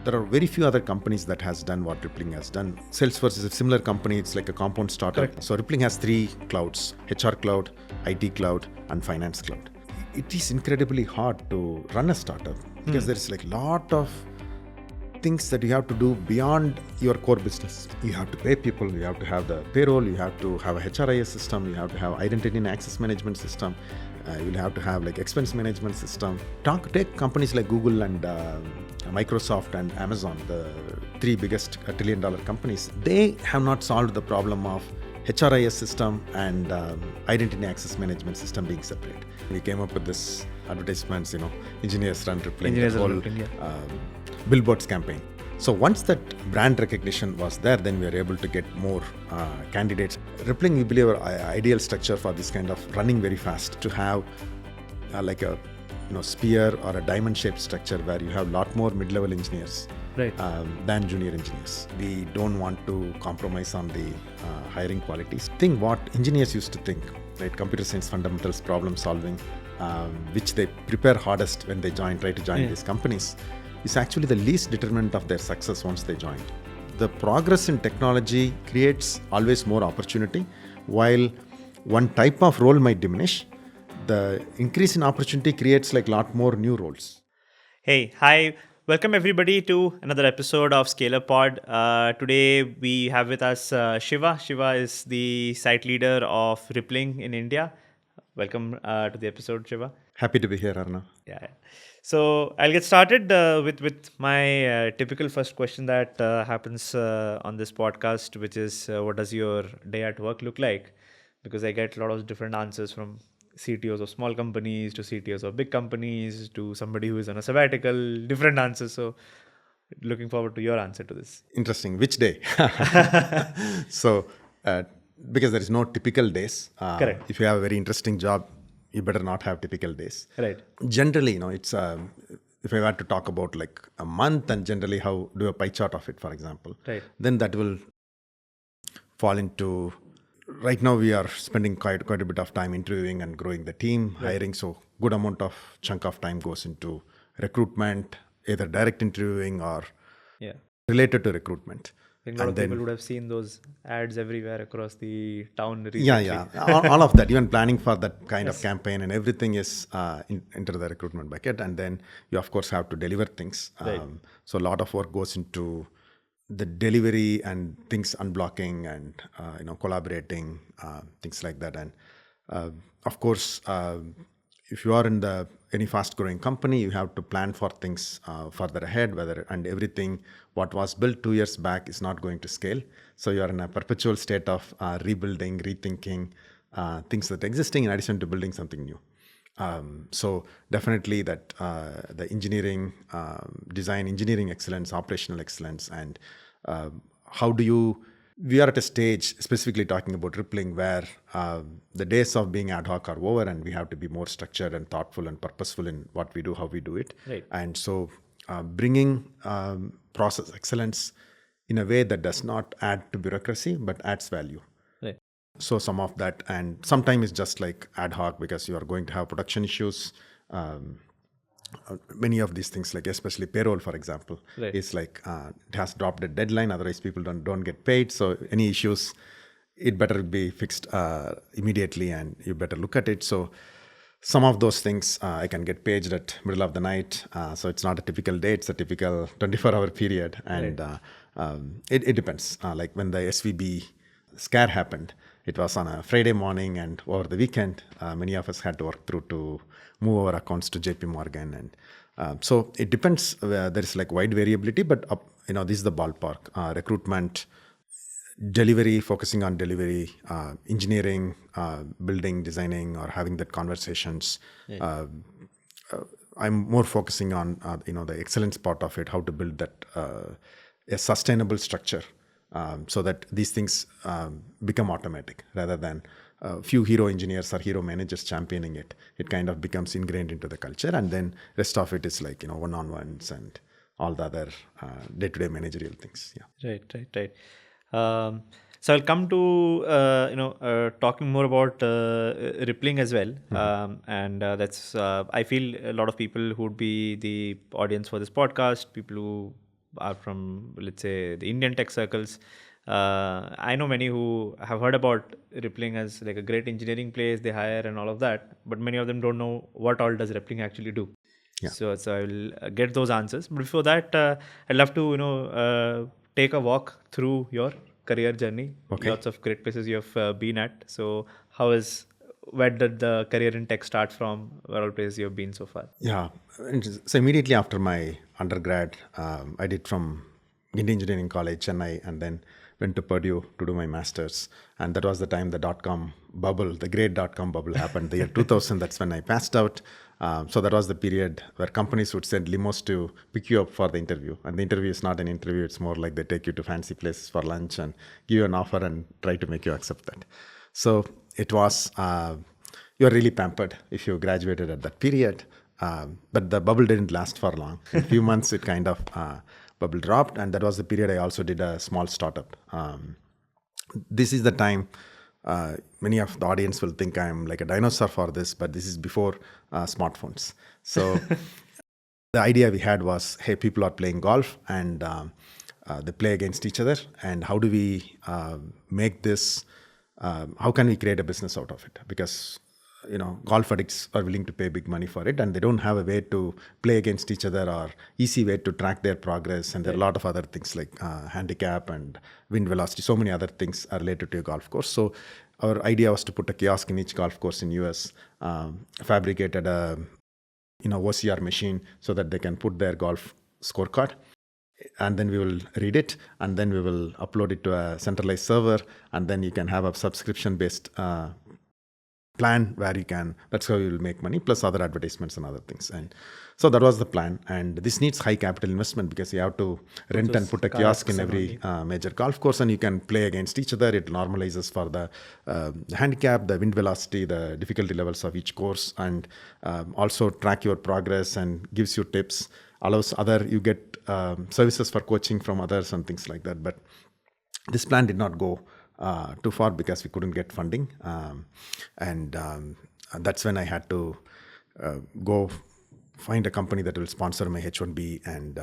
There are very few other companies that has done what Rillping has done. Salesforce is a similar company. It's like a compound startup. Correct. So Rillping has 3 clouds: HR cloud, IT cloud, and finance cloud. It is incredibly hard to run a startup because there's like lot of things that you have to do beyond your core business. You have to pay people, you have to have the payroll, you have to have a HRIS system, you have to have identity and access management system, you'll have to have like expense management system. Take companies like Google and Microsoft and Amazon, the 3 biggest $1 trillion companies. They have not solved the problem of HRIS system and identity and access management system being separate. We came up with this advertisements, engineers run Rillping, the whole Billboard's campaign. So once that brand recognition was there, then we were able to get more candidates. Rillping, we believe, our ideal structure for this kind of running very fast to have like a spear or a diamond-shaped structure where you have a lot more mid-level engineers than junior engineers. We don't want to compromise on the hiring qualities. Think what engineers used to think, right? Computer science fundamentals, problem solving, which they prepare hardest when they try to join these companies, is actually the least determinant of their success once they join. The progress in technology creates always more opportunity. While one type of role might diminish, the increase in opportunity creates like a lot more new roles. Hey, hi. Welcome everybody to another episode of Scalerpod. Today we have with us Shiva. Shiva is the site leader of Rillping in India. Welcome to the episode, Shiva. Happy to be here, Arna. Yeah. So I'll get started with my typical first question that happens on this podcast, which is what does your day at work look like? Because I get a lot of different answers from CTOs of small companies to CTOs of big companies to somebody who is on a sabbatical, different answers. So looking forward to your answer to this. Interesting. Which day? So because there is no typical days. Correct. If you have a very interesting job, you better not have typical days. Right. Generally, it's if I were to talk about like a month and generally how do a pie chart of it, for example, right, then that will fall into. Right now, we are spending quite a bit of time interviewing and growing the team, hiring. So good amount of chunk of time goes into recruitment, either direct interviewing or related to recruitment. I think a lot of people would have seen those ads everywhere across the town recently. Yeah. all of that, even planning for that kind of campaign and everything is into the recruitment bucket. And then you, of course, have to deliver things. So a lot of work goes into the delivery and things unblocking and collaborating, things like that. And of course, if you are in any fast-growing company, you have to plan for things further ahead, and everything what was built 2 years back is not going to scale. So you are in a perpetual state of rebuilding, rethinking things that are existing in addition to building something new. So definitely that the engineering, design, engineering excellence, operational excellence, and we are at a stage, specifically talking about Rillping, where the days of being ad hoc are over and we have to be more structured and thoughtful and purposeful in what we do, how we do it. Right. And so bringing process excellence in a way that does not add to bureaucracy, but adds value. Right. So some of that, and sometimes it's just like ad hoc because you are going to have production issues. Many of these things, like especially payroll, for example, is like it has dropped a deadline. Otherwise, people don't get paid. So any issues, it better be fixed immediately, and you better look at it. So some of those things I can get paged at middle of the night. So it's not a typical day; it's a typical 24-hour period, and it depends. Like when the SVB scare happened, it was on a Friday morning, and over the weekend, many of us had to work through to move our accounts to JP Morgan. And so it depends. There is like wide variability, but this is the ballpark. Recruitment, delivery, focusing on delivery, engineering, building, designing, or having that conversations. I'm more focusing on the excellence part of it, how to build that a sustainable structure. So that these things become automatic rather than a few hero engineers or hero managers championing it. It kind of becomes ingrained into the culture, and then rest of it is like one-on-ones and all the other day-to-day managerial things. Yeah. Right. So I'll come to talking more about Rillping as well, and that's I feel a lot of people who would be the audience for this podcast, people who are from, let's say, the Indian tech circles. I know many who have heard about Rillping as like a great engineering place, they hire and all of that, but many of them don't know what all does Rillping actually do. Yeah. So I will get those answers. But before that, I'd love to take a walk through your career journey. Okay. Lots of great places you have been at. So where did the career in tech start from? Where all places you have been so far? Yeah. So immediately after my undergrad, I did from Indian Engineering College, Chennai, and then went to Purdue to do my master's. And that was the time the dot-com bubble, the great dot-com bubble happened. The year 2000, that's when I passed out. So that was the period where companies would send limos to pick you up for the interview. And the interview is not an interview. It's more like they take you to fancy places for lunch and give you an offer and try to make you accept that. So it was, you're really pampered if you graduated at that period. But the bubble didn't last for long. In a few months, it kind of bubble dropped. And that was the period I also did a small startup. This is the time many of the audience will think I'm like a dinosaur for this, but this is before smartphones. So the idea we had was, hey, people are playing golf and they play against each other. And how do we make this, how can we create a business out of it? Because golf addicts are willing to pay big money for it, and they don't have a way to play against each other or easy way to track their progress. And there are a lot of other things like handicap and wind velocity. So many other things are related to a golf course. So our idea was to put a kiosk in each golf course in US, fabricated a OCR machine so that they can put their golf scorecard. And then we will read it, and then we will upload it to a centralized server, and then you can have a subscription-based plan where that's how you will make money, plus other advertisements and other things. And so that was the plan. And this needs high capital investment because you have to rent and put a kiosk in every major golf course, and you can play against each other. It normalizes for the handicap, the wind velocity, the difficulty levels of each course, and also track your progress and gives you tips, allows you get services for coaching from others and things like that. But this plan did not go too far because we couldn't get funding. And that's when I had to go find a company that will sponsor my H1B. And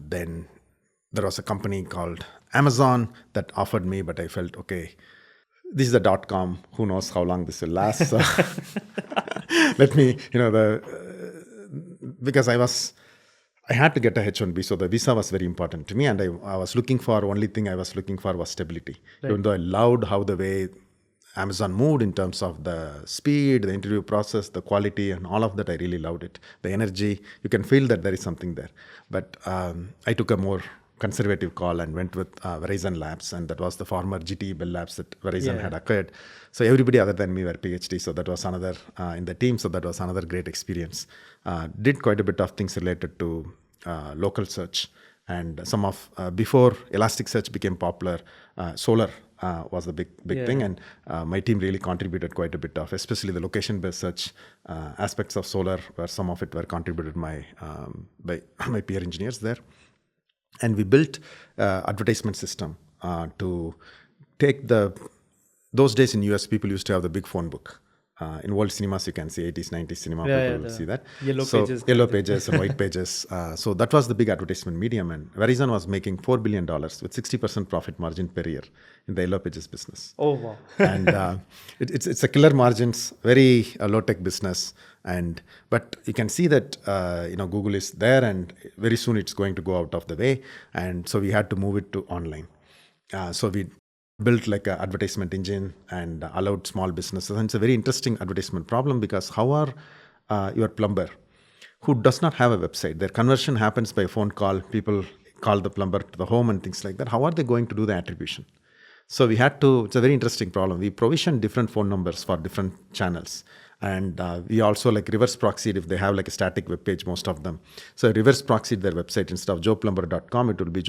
then there was a company called Amazon that offered me, but I felt, okay, this is a .com. Who knows how long this will last? So let me, because I had to get a H1B, so the visa was very important to me, and only thing I was looking for was stability. Right. Even though I loved how the way Amazon moved in terms of the speed, the interview process, the quality, and all of that, I really loved it. The energy, you can feel that there is something there. But I took a more conservative call and went with Verizon Labs, and that was the former GTE Bell Labs that Verizon had acquired. So everybody other than me were PhD, so that was another in the team. So that was another great experience. Did quite a bit of things related to local search, and some of before Elasticsearch became popular, Solar was the big thing, and my team really contributed quite a bit of, especially the location-based search aspects of Solar, where some of it were contributed by my peer engineers there. And we built advertisement system to take those days in US, people used to have the big phone book. In world cinemas, you can see 80s, 90s cinema, people will see that. Yellow pages and white pages. So that was the big advertisement medium. And Verizon was making $4 billion with 60% profit margin per year in the yellow pages business. Oh, wow. And it's a killer margins, very low-tech business. But you can see that Google is there, and very soon it's going to go out of the way. And so we had to move it to online. So we built like an advertisement engine and allowed small businesses. And it's a very interesting advertisement problem, because how are your plumber who does not have a website, their conversion happens by phone call, people call the plumber to the home and things like that. How are they going to do the attribution? So it's a very interesting problem. We provision different phone numbers for different channels. And we also like reverse proxied if they have like a static web page, most of them. So reverse proxied their website. Instead of joeplumber.com, it will be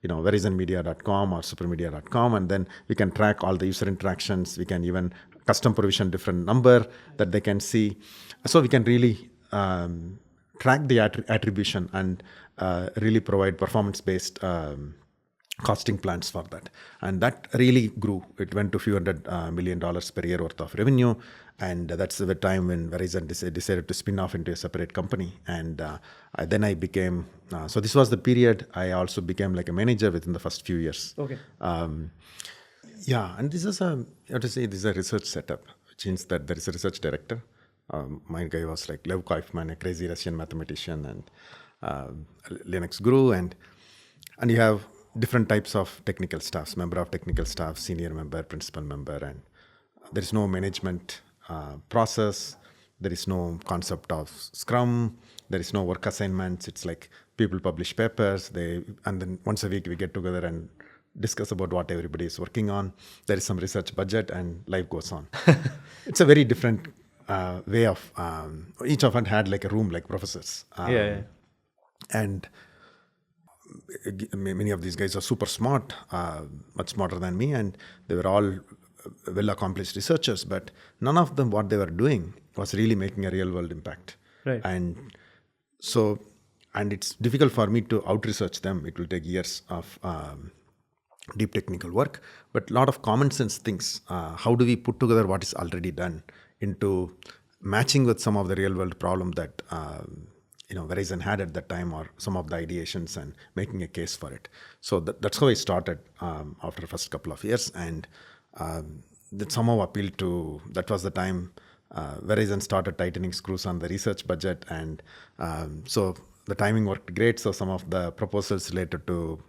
verizonmedia.com or supermedia.com, and then we can track all the user interactions. We can even custom provision different number that they can see. So we can really track the attribution and really provide performance-based costing plans for that. And that really grew. It went to a few $100 million per year worth of revenue. And that's the time when Verizon decided to spin off into a separate company. And then I became, so this was the period I also became like a manager within the first few years. Okay. Yeah, and this is this is a research setup, which means that there is a research director. My guy was like Lev Kaufman, a crazy Russian mathematician and Linux guru, and you have different types of technical staffs, member of technical staff, senior member, principal member, and there is no management process. There is no concept of Scrum. There is no work assignments. It's like people publish papers, and then once a week we get together and discuss about what everybody is working on. There is some research budget and life goes on. It's a very different way of, each of us had like a room like professors. And many of these guys are super smart, much smarter than me, and they were all well accomplished researchers, but none of them, what they were doing was really making a real world impact. Right. And so, and it's difficult for me to out research them. It will take years of deep technical work, but a lot of common sense things. How do we put together what is already done into matching with some of the real world problem that Verizon had at that time, or some of the ideations, and making a case for it. So that's how I started after the first couple of years, and that somehow appealed to. That was the time Verizon started tightening screws on the research budget, and so the timing worked great. So some of the proposals related to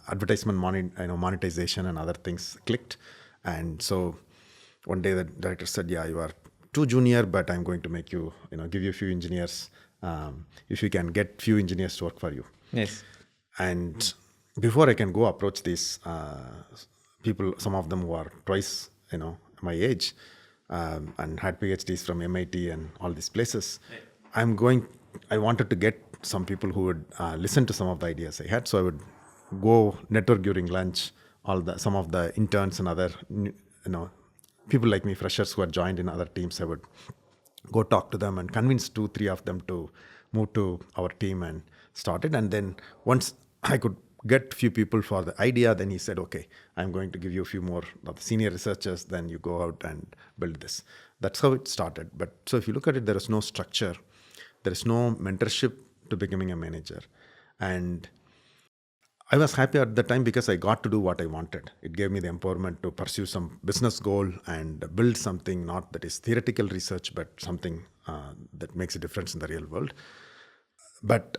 advertisement monetization and other things clicked, and so one day the director said, "Yeah, you are too junior, but I'm going to make you, give you a few engineers. If you can get few engineers to work for you." Yes. And before I can go approach these people, some of them who are twice, my age, and had PhDs from MIT and all these places, I wanted to get some people who would listen to some of the ideas I had. So I would go network during lunch, some of the interns and other, people like me, freshers who had joined in other teams. I would go talk to them and convince 2-3 of them to move to our team and start it. And then once I could get few people for the idea, then he said, "Okay, I'm going to give you a few more of the senior researchers, then you go out and build this." That's how it started. But so if you look at it, there is no structure. There is no mentorship to becoming a manager. And I was happy at the time because I got to do what I wanted. It gave me the empowerment to pursue some business goal and build something, not that is theoretical research, but something that makes a difference in the real world. But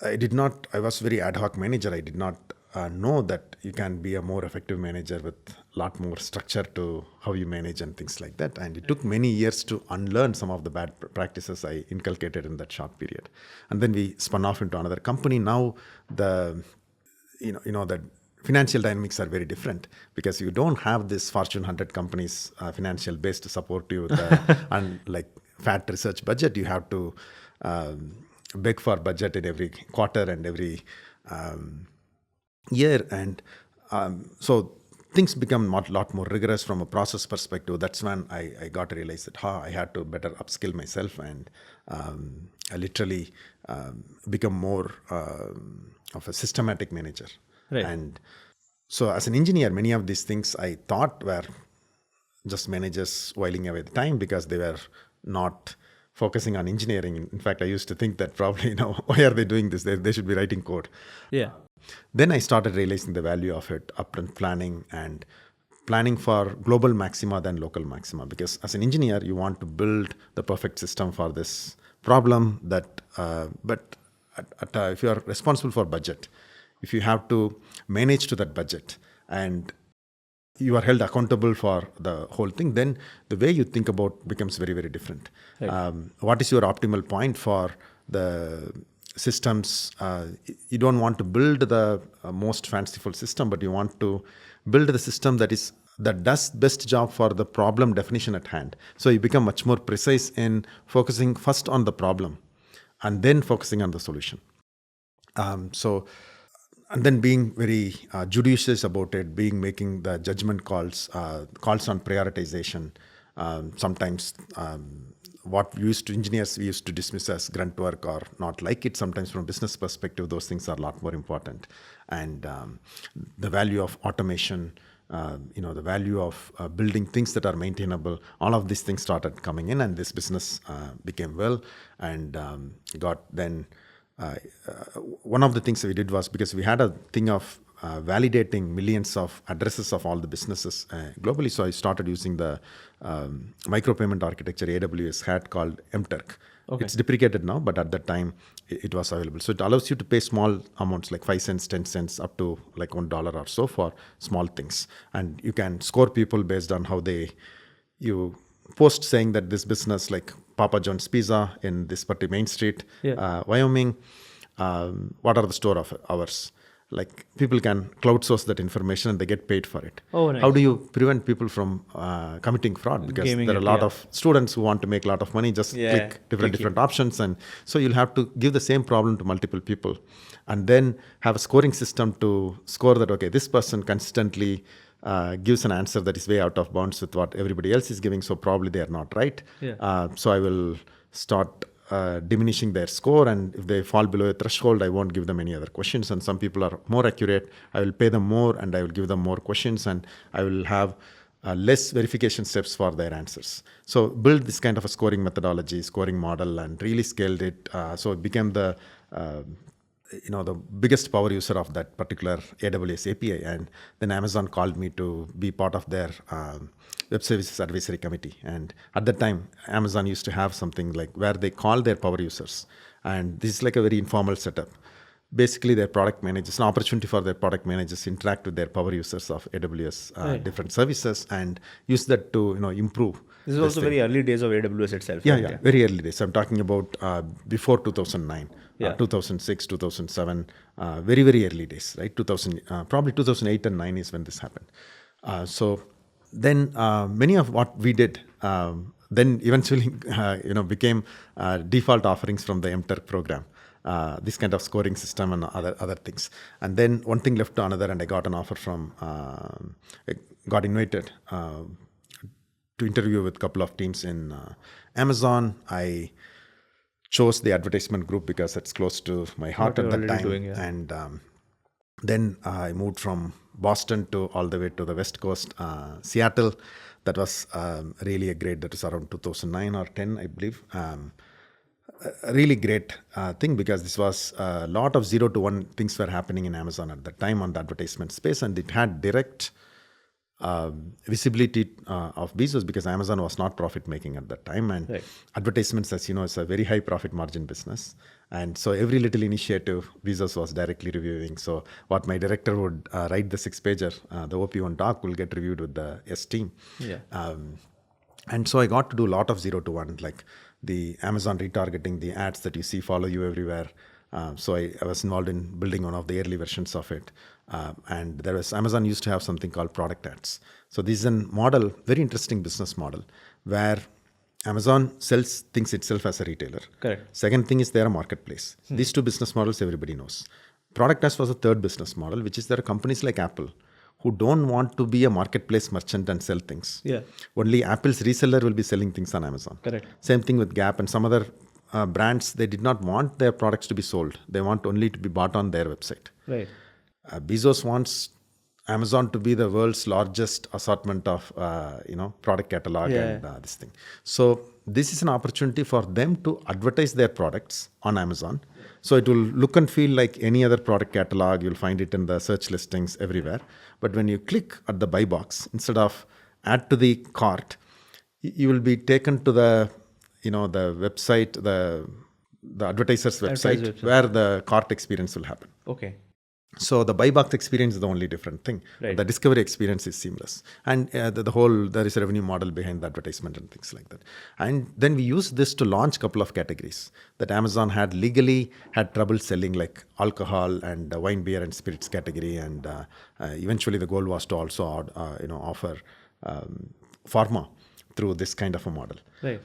I was very ad hoc manager. I did not know that you can be a more effective manager with a lot more structure to how you manage and things like that. And it took many years to unlearn some of the bad practices I inculcated in that short period. And then we spun off into another company. Now the financial dynamics are very different because you don't have this Fortune 100 companies financial base to support you with and like fat research budget. You have to beg for budget in every quarter and every year, and so things become a lot more rigorous from a process perspective. That's when I got to realize that I had to better upskill myself and I literally become more of a systematic manager. Right. And so as an engineer, many of these things I thought were just managers whiling away the time because they were not focusing on engineering. In fact, I used to think that probably, why are they doing this? They should be writing code. Yeah. Then I started realizing the value of it, upfront planning and planning for global maxima than local maxima. Because as an engineer, you want to build the perfect system for this problem but if you are responsible for budget, if you have to manage to that budget and you are held accountable for the whole thing, then the way you think about becomes very, very different. Right. What is your optimal point for the systems? You don't want to build the most fanciful system, but you want to build the system that does best job for the problem definition at hand. So you become much more precise in focusing first on the problem and then focusing on the solution. And then being very judicious about it, making the judgment calls on prioritization. Sometimes what engineers we used to dismiss as grunt work or not like it. Sometimes from a business perspective, those things are a lot more important. And the value of automation, the value of building things that are maintainable, all of these things started coming in, and this business became well. And one of the things we did was, because we had a thing of validating millions of addresses of all the businesses globally. So I started using the micropayment architecture AWS had called MTurk. Okay. It's deprecated now, but at that time it was available. So it allows you to pay small amounts like 5 cents, 10 cents, up to like $1 or so for small things. And you can score people based on how you post saying that this business, like Papa John's Pizza in this particular Main Street, Wyoming, what are the store of hours? Like people can cloud source that information and they get paid for it. Oh, nice. How do you prevent people from committing fraud? Because there are a lot of students who want to make a lot of money, just click different options. And so you'll have to give the same problem to multiple people and then have a scoring system to score that, okay, this person consistently gives an answer that is way out of bounds with what everybody else is giving. So probably they are not right. So I will start diminishing their score, and if they fall below a threshold, I won't give them any other questions. And some people are more accurate, I will pay them more and I will give them more questions, and I will have less verification steps for their answers. So build this kind of a scoring methodology, scoring model, and really scaled it. So it became the biggest power user of that particular AWS API. And then Amazon called me to be part of their web services advisory committee. And at that time, Amazon used to have something like where they call their power users. And this is like a very informal setup. Basically, their product managers, an opportunity for their product managers to interact with their power users of AWS different services and use that to improve. This is also very early days of AWS itself. Yeah, very early days. I'm talking about before 2009, 2006, 2007, very, very early days, right? Probably 2008 and 9 is when this happened. So then many of what we did then eventually became default offerings from the MTurk program. This kind of scoring system and other things. And then one thing left to another, and I got an offer from, got invited to interview with a couple of teams in Amazon. I chose the advertisement group because it's close to my heart at that time. And then I moved from Boston to all the way to the West Coast, Seattle. That was really that was around 2009 or 10, I believe. A really great thing, because this was a lot of 0 to 1 things were happening in Amazon at that time on the advertisement space, and it had direct visibility of Bezos, because Amazon was not profit making at that time, and advertisements, as you know, is a very high profit margin business. And so every little initiative Bezos was directly reviewing. So what my director would write the 6-pager, the OP1 doc will get reviewed with the S team. And so I got to do a lot of 0 to 1, like the Amazon retargeting, the ads that you see follow you everywhere. So I was involved in building one of the early versions of it. And Amazon used to have something called product ads. So this is a model, very interesting business model, where Amazon sells things itself as a retailer. Correct. Second thing is they're a marketplace. These two business models everybody knows. Product ads was a third business model, which is there are companies like Apple who don't want to be a marketplace merchant and sell things. Only Apple's reseller will be selling things on Amazon. Correct. Same thing with Gap and some other brands. They did not want their products to be sold. They want only to be bought on their website. Right. Bezos wants Amazon to be the world's largest assortment of product catalog and this thing. So this is an opportunity for them to advertise their products on Amazon. So it will look and feel like any other product catalog. You'll find it in the search listings everywhere. But when you click at the buy box, instead of add to the cart, you will be taken to the the website, the advertiser's website, where the cart experience will happen. Okay. So the buy box experience is the only different thing. Right. The discovery experience is seamless. And there is a revenue model behind the advertisement and things like that. And then we used this to launch a couple of categories that Amazon had trouble selling, like alcohol and wine, beer and spirits category. And eventually the goal was to also offer pharma through this kind of a model. Right.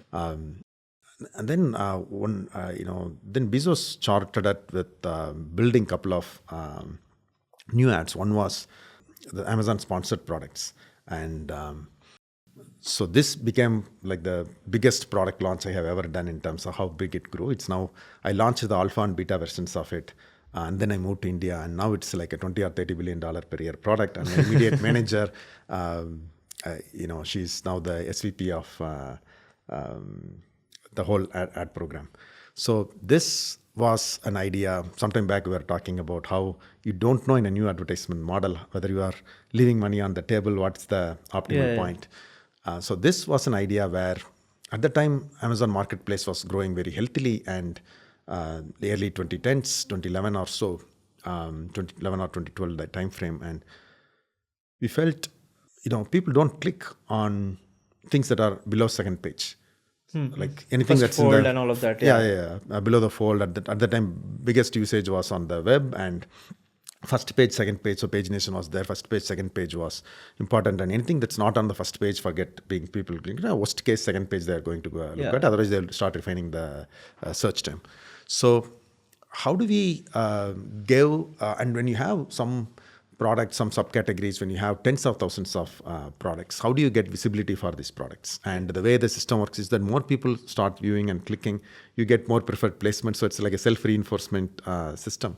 And then then Bezos charted it with building a couple of new ads. One was the Amazon sponsored products, and So this became like the biggest product launch I have ever done in terms of how big it grew. It's now, I launched the alpha and beta versions of it. And then I moved to India, and now it's like a $20 or $30 billion per year product. And my immediate manager, she's now the SVP of the whole ad program. So this was an idea. Sometime back we were talking about how you don't know in a new advertisement model whether you are leaving money on the table, what's the optimal point. So this was an idea where at the time Amazon Marketplace was growing very healthily, and the early 2010s, 2011 or so, 2011 or 2012, that time frame, and we felt, people don't click on things that are below second page. Like anything First that's fold in the, and all of that. below the fold. At the time, biggest usage was on the web, and first page, second page. So pagination was there. First page, second page was important, and anything that's not on the first page, forget being people. Worst case, second page they're going to go look at. Otherwise, they'll start refining the search term. So how do we give? And when you have some products, some subcategories, when you have tens of thousands of products, how do you get visibility for these products? And the way the system works is that more people start viewing and clicking, you get more preferred placement. So it's like a self-reinforcement system.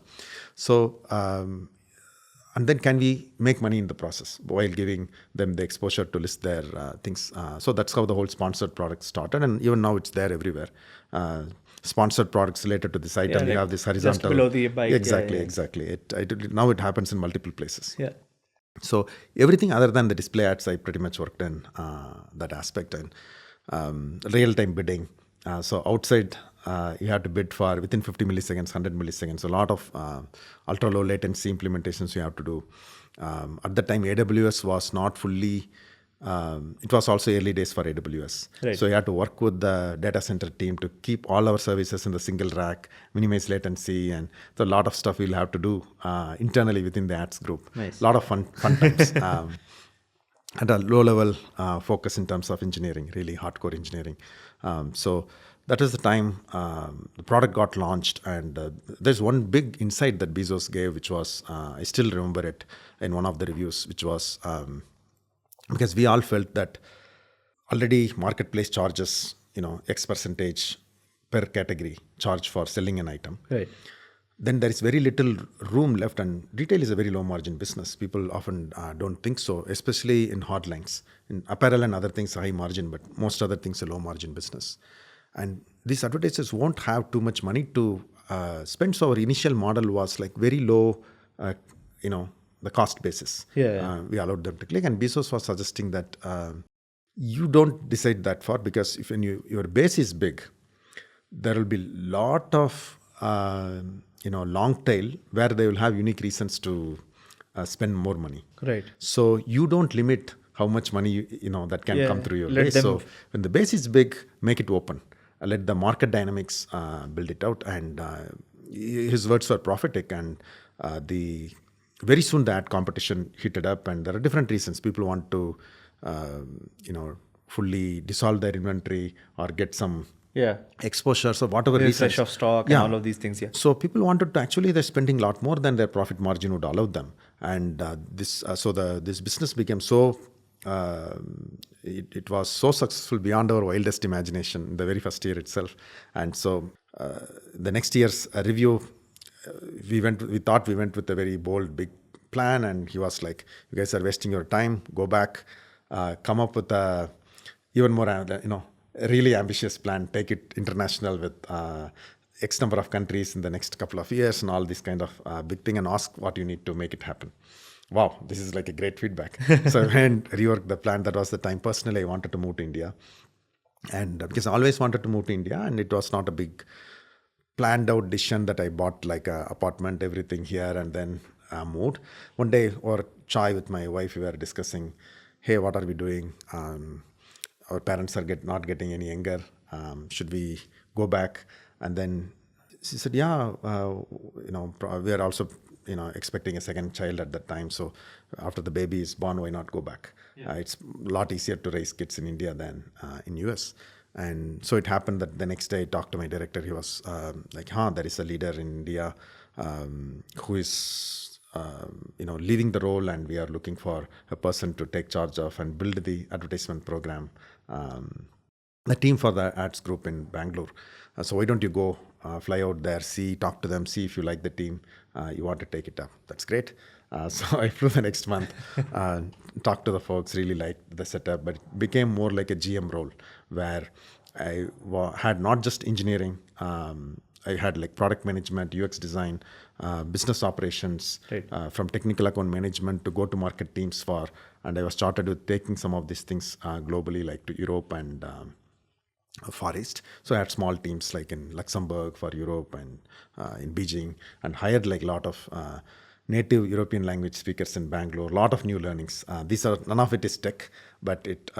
So, and then can we make money in the process while giving them the exposure to list their things? So that's how the whole sponsored product started. And even now it's there everywhere. Sponsored products related to this item. You have this horizontal. Just below the bike. Exactly. Now it happens in multiple places. Yeah. So everything other than the display ads, I pretty much worked in that aspect, and real-time bidding. So outside, you have to bid for within 50 milliseconds, 100 milliseconds. A lot of ultra-low latency implementations you have to do. At the time, AWS was not fully. It was also early days for AWS. Right. So you had to work with the data center team to keep all our services in the single rack, minimize latency, and so a lot of stuff we'll have to do internally within the ads group. Nice. A lot of fun times. At a low level focus in terms of engineering, really hardcore engineering. So that was the time the product got launched, and there's one big insight that Bezos gave, which was, I still remember it in one of the reviews, which was, because we all felt that already marketplace charges, X percentage per category charge for selling an item. Right. Then there is very little room left, and retail is a very low margin business. People often don't think so, especially in hard lines. In apparel and other things, high margin, but most other things are low margin business. And these advertisers won't have too much money to spend. So our initial model was like very low, the cost basis. We allowed them to click, and Bezos was suggesting that you don't decide that far, because if your base is big, there will be lot of long tail where they will have unique reasons to spend more money. Right. So you don't limit how much money that can come through your base. So when the base is big, make it open. Let the market dynamics build it out. And his words were prophetic, and very soon the ad competition heated up, and there are different reasons. People want to fully dissolve their inventory or get some exposure, so whatever reasons. Refresh of stock and all of these things. So people wanted to, actually they're spending a lot more than their profit margin would allow them. And this business became so, it was so successful beyond our wildest imagination in the very first year itself. And so the next year's review, we thought we went with a very bold, big plan, and he was like, you guys are wasting your time, go back, come up with a even more, a really ambitious plan, take it international with X number of countries in the next couple of years, and all this kind of big thing, and ask what you need to make it happen. Wow, this is like a great feedback. So I went, reworked the plan. That was the time personally I wanted to move to India. And because I always wanted to move to India, and it was not a big planned out decision that I bought like an apartment, everything here, and then moved. One day over chai with my wife, we were discussing, hey, what are we doing? Our parents are not getting any younger. Should we go back? And then she said, yeah, we are also, expecting a second child at that time. So after the baby is born, why not go back? It's a lot easier to raise kids in India than in US. And so it happened that the next day I talked to my director. He was like, there is a leader in India who is leaving the role, and we are looking for a person to take charge of and build the advertisement program, the team for the ads group in Bangalore. So why don't you go fly out there, talk to them, see if you like the team, you want to take it up. That's great. So I flew the next month, talked to the folks, really liked the setup, but it became more like a GM role where I had not just engineering, I had like product management, UX design, business operations, Right. From technical account management to go-to-market teams and I was started with taking some of these things globally, like to Europe and Far East. So I had small teams like in Luxembourg for Europe and in Beijing, and hired like a lot of native European language speakers in Bangalore. A lot of new learnings. None of it is tech, but it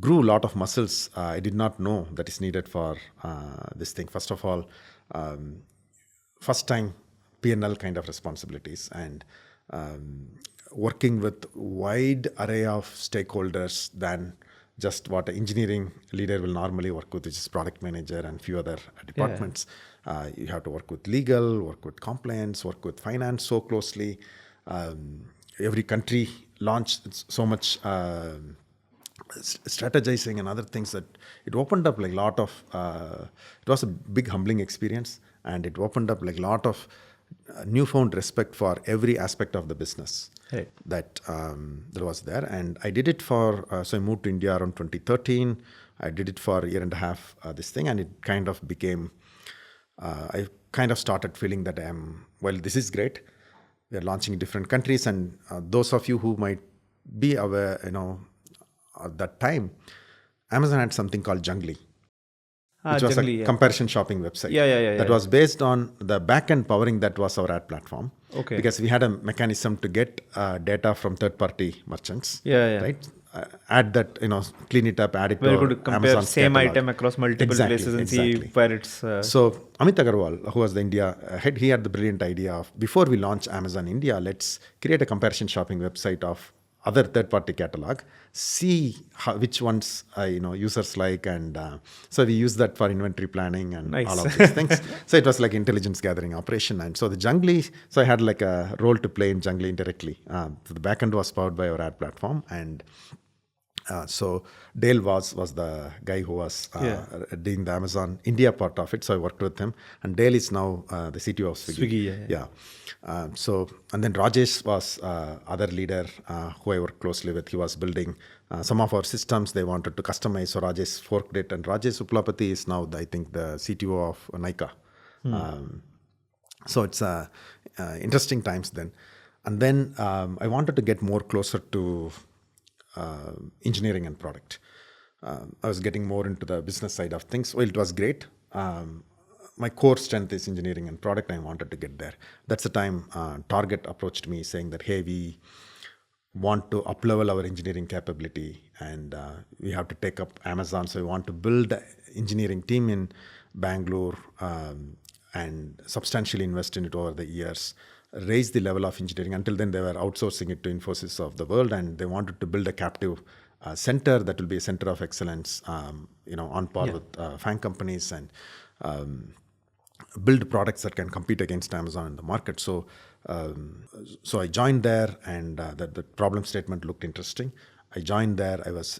grew a lot of muscles I did not know that is needed for this thing. First of all, first time P&L kind of responsibilities, and working with wide array of stakeholders than just what an engineering leader will normally work with, which is product manager and few other departments. You have to work with legal, work with compliance, work with finance so closely. Every country launched so much strategizing and other things that it opened up like a lot of, it was a big humbling experience, and it opened up like a lot of newfound respect for every aspect of the business. Right. That was there. And I did it for, so I moved to India around 2013. I did it for a year and a half, this thing, and it kind of became, I kind of started feeling that this is great. We're launching in different countries, and those of you who might be aware, at that time, Amazon had something called Jungly, which was a comparison shopping website. That was based on the backend powering that was our ad platform. Okay. Because we had a mechanism to get data from third-party merchants. Right. Add that, clean it up, add it Very to good to compare Amazon's same catalog. item across multiple places and see where it's... So Amit Agarwal, who was the India head, he had the brilliant idea of, before we launch Amazon India, let's create a comparison shopping website of other third-party catalog, see which ones users like, and so we use that for inventory planning and all of these things. So it was like intelligence gathering operation, and so the Jungly. So I had like a role to play in Jungly indirectly. So the backend was powered by our ad platform, and so Dale was the guy who was doing the Amazon India part of it. So I worked with him, and Dale is now the CTO of Swiggy. So, and then Rajesh was other leader who I worked closely with. He was building some of our systems they wanted to customize. So Rajesh forked it, and Rajesh Uplapati is now, I think, the CTO of Nykaa. So it's interesting times then. And then I wanted to get more closer to engineering and product. I was getting more into the business side of things. Well, it was great. My core strength is engineering and product. I wanted to get there. That's the time Target approached me saying that, hey, we want to up-level our engineering capability, and we have to take up Amazon. So we want to build the engineering team in Bangalore and substantially invest in it over the years, raise the level of engineering. Until then, they were outsourcing it to Infosys of the world, and they wanted to build a captive center that will be a center of excellence, on par with FANG companies, and build products that can compete against Amazon in the market. So I joined there, and the problem statement looked interesting. I joined there. I was,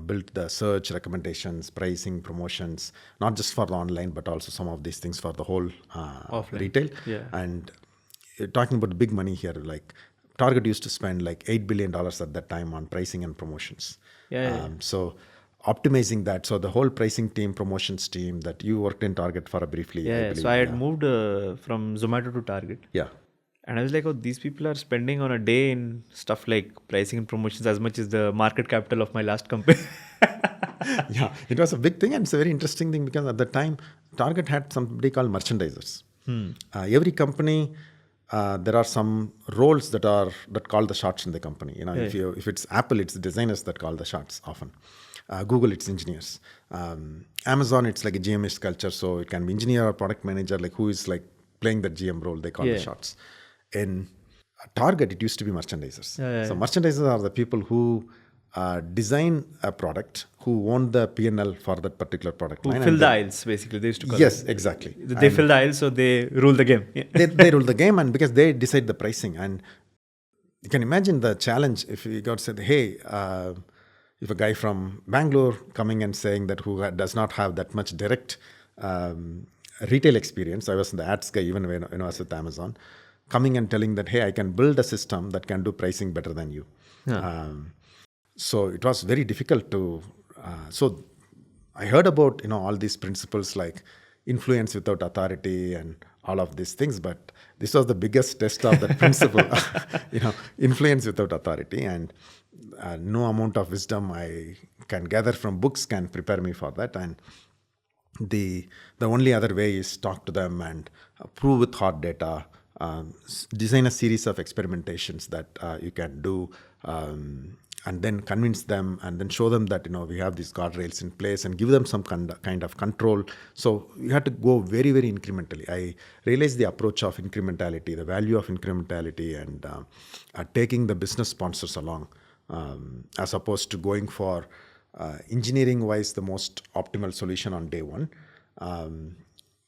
built the search, recommendations, pricing, promotions, not just for the online, but also some of these things for the whole retail. And talking about big money here, like Target used to spend like $8 billion at that time on pricing and promotions. So optimizing that. So the whole pricing team, promotions team that you worked in Target for a briefly. So I had moved from Zomato to Target. And I was like, oh, these people are spending on a day in stuff like pricing and promotions as much as the market capital of my last company. It was a big thing, and it's a very interesting thing because at the time, Target had somebody called merchandisers. Every company, there are some roles that call the shots in the company. If it's Apple, it's the designers that call the shots often. Google, it's engineers. Amazon, it's like a GMist culture, so it can be engineer or product manager, like who is like playing the GM role. They call the shots. In Target, it used to be merchandisers. So merchandisers are the people who design a product, who owned the P&L for that particular product Who line. fill the aisles, basically. They used to call Yes, it. exactly. They fill the aisles, so they rule the game. Yeah. they rule the game, and because they decide the pricing. And you can imagine the challenge if we got said, hey, if a guy from Bangalore coming and saying that does not have that much direct retail experience. I was in the ads guy even when I was with Amazon, coming and telling that, hey, I can build a system that can do pricing better than you. So it was very difficult to. So I heard about all these principles like influence without authority and all of these things, but this was the biggest test of that principle. Influence without authority, and no amount of wisdom I can gather from books can prepare me for that. And the only other way is talk to them and prove with hard data. Design a series of experimentations that you can do, and then convince them, and then show them that we have these guardrails in place, and give them some kind of control. So you have to go very, very incrementally. I realized the approach of incrementality, the value of incrementality, and taking the business sponsors along, as opposed to going for engineering-wise the most optimal solution on day one.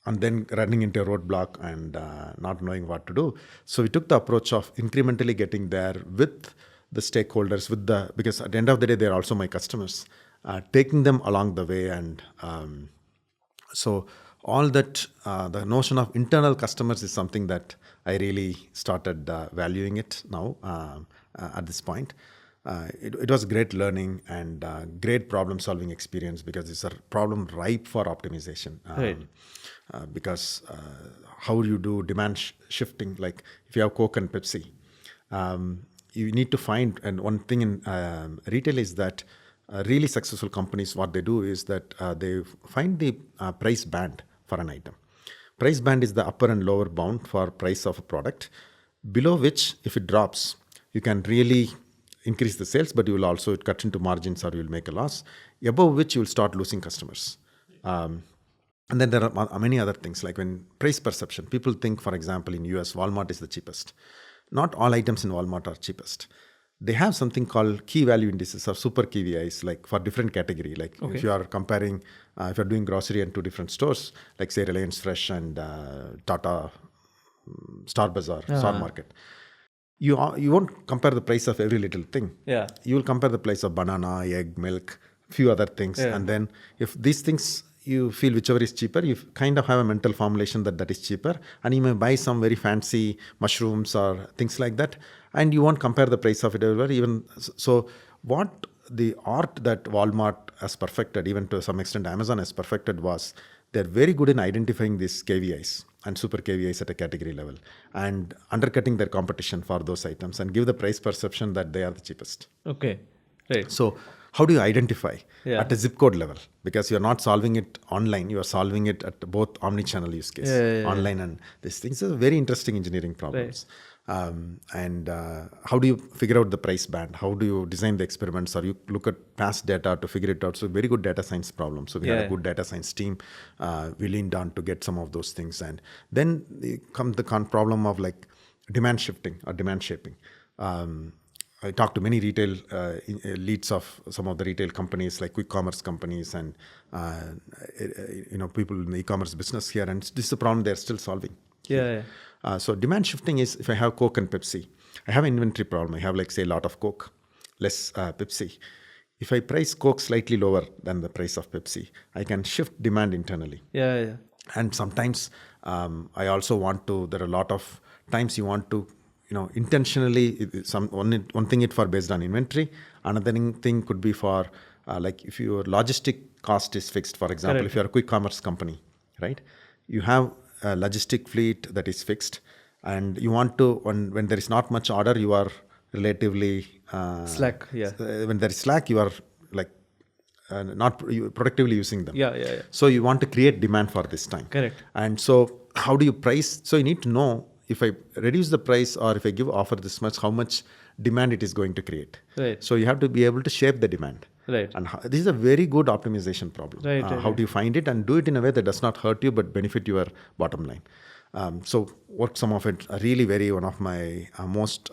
And then running into a roadblock and not knowing what to do. So we took the approach of incrementally getting there with the stakeholders, because at the end of the day, they're also my customers, taking them along the way. And so all that, the notion of internal customers is something that I really started valuing it now at this point. It was great learning and great problem-solving experience, because it's a problem ripe for optimization. Right. Because how do you do demand shifting? Like if you have Coke and Pepsi, you need to find, and one thing in retail is that really successful companies, what they do is that they find the price band for an item. Price band is the upper and lower bound for price of a product, below which if it drops, you can really increase the sales, but you will also cut into margins or you will make a loss, above which you will start losing customers. And then there are many other things, like when price perception. People think, for example, in US, Walmart is the cheapest. Not all items in Walmart are cheapest. They have something called key value indices or super KVIs, like for different category. Like if you are comparing, if you're doing grocery in two different stores, like say Reliance Fresh and Tata Star Bazaar, Star Market. You won't compare the price of every little thing. Yeah. You will compare the price of banana, egg, milk, few other things. Yeah. And then if these things, you feel whichever is cheaper, you kind of have a mental formulation that is cheaper, and you may buy some very fancy mushrooms or things like that, and you won't compare the price of it everywhere. Even so, what the art that Walmart has perfected, even to some extent Amazon has perfected, was they're very good in identifying these KVIs and super KVIs at a category level and undercutting their competition for those items and give the price perception that they are the cheapest. Okay, right. So how do you identify at a zip code level? Because you're not solving it online, you are solving it at both omni-channel use case, online and these things. Are very interesting engineering problems. And how do you figure out the price band? How do you design the experiments? Or you look at past data to figure it out? So very good data science problem. So we had a good data science team. We leaned on to get some of those things. And then comes the problem of like demand shifting or demand shaping. I talked to many retail leads of some of the retail companies, like quick commerce companies, and people in the e-commerce business here, and this is a problem they're still solving. So demand shifting is, if I have Coke and Pepsi, I have an inventory problem. I have, like, say, a lot of Coke, less Pepsi. If I price Coke slightly lower than the price of Pepsi, I can shift demand internally. And sometimes I also want to. There are a lot of times you want to. Intentionally, one thing it for based on inventory. Another thing could be for like if your logistic cost is fixed, for example, if you're a quick commerce company, right? You have a logistic fleet that is fixed, and you want to, when there is not much order, you are relatively slack. When there is slack, you are like not productively using them. So you want to create demand for this time. And so how do you price? So you need to know, if I reduce the price or if I offer this much, how much demand it is going to create. So you have to be able to shape the demand. And this is a very good optimization problem. How do you find it and do it in a way that does not hurt you but benefit your bottom line? So work some of it really one of my most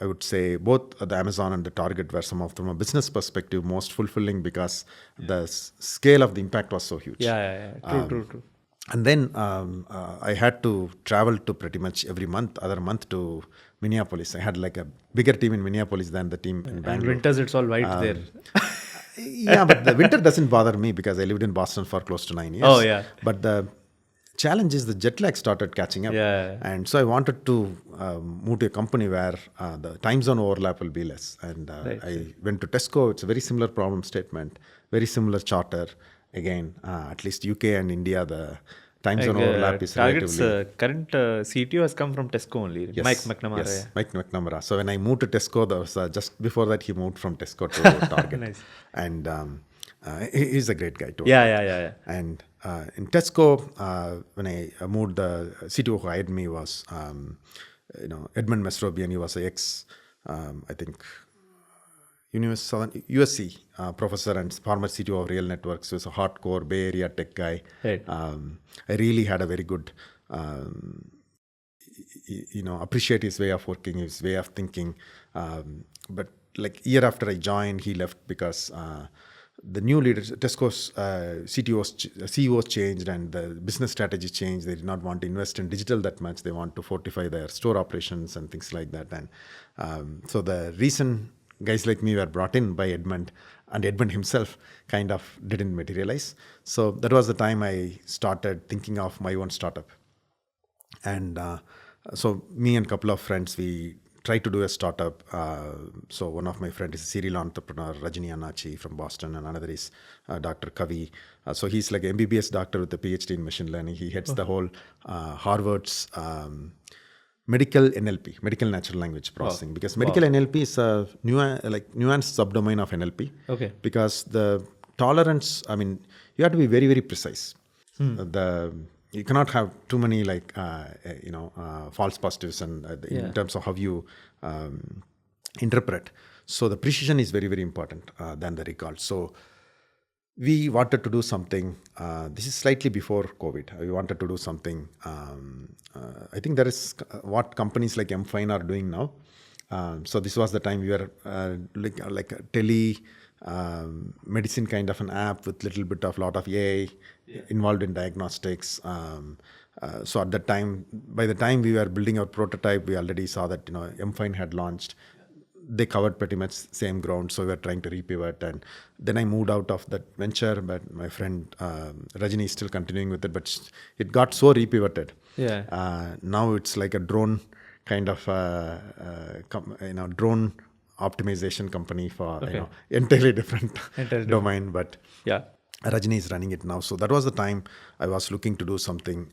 I would say both the Amazon and the Target were some of them, from a business perspective, most fulfilling because the scale of the impact was so huge. True. And then I had to travel to pretty much every other month to Minneapolis. I had like a bigger team in Minneapolis than the team in Bangalore. And winters, it's all white there. Yeah, but the winter doesn't bother me because I lived in Boston for close to 9 years. Oh, yeah. But the challenge is the jet lag started catching up. Yeah. And so I wanted to move to a company where the time zone overlap will be less. And I went to Tesco. It's a very similar problem statement, very similar charter. Again, at least UK and India, the time zone overlap is Target's relatively... current CTO has come from Tesco only. Yes, Mike McNamara. Yes, Mike McNamara. So when I moved to Tesco, that was just before that he moved from Tesco to Target. Nice. And he's a great guy too. Yeah. And in Tesco, when I moved, the CTO who hired me was, Edmund Mesrobian. He was an ex, I think, USC professor and former CTO of Real Networks. He was a hardcore Bay Area tech guy. Right. I really had a very good, appreciate his way of working, his way of thinking. But like year after I joined, he left because the new leaders, Tesco's CEOs changed and the business strategy changed. They did not want to invest in digital that much. They want to fortify their store operations and things like that. And so the reason guys like me were brought in by Edmund, and Edmund himself kind of didn't materialize. So that was the time I started thinking of my own startup. And so me and a couple of friends, we tried to do a startup. So one of my friends is a serial entrepreneur, Rajini Anachi from Boston, and another is Dr. Kavi. So he's like an MBBS doctor with a PhD in machine learning. He heads the whole Harvard's medical NLP, medical natural language processing, because medical NLP is a nuanced subdomain of NLP. Okay. Because the tolerance, you have to be very, very precise. You cannot have too many false positives and in terms of how you interpret. So the precision is very, very important than the recall. So we wanted to do something. This is slightly before COVID. We wanted to do something. I think that is what companies like M-Fine are doing now. So this was the time we were like a tele medicine kind of an app with little bit of lot of AI involved in diagnostics. So at that time, by the time we were building our prototype, we already saw that M-Fine had launched. They covered pretty much same ground, so we were trying to repivot. And then I moved out of that venture, but my friend Rajini is still continuing with it, but it got so repivoted. Now it's like a drone kind of drone optimization company for entirely different domain, but Rajini is running it now. So that was the time I was looking to do something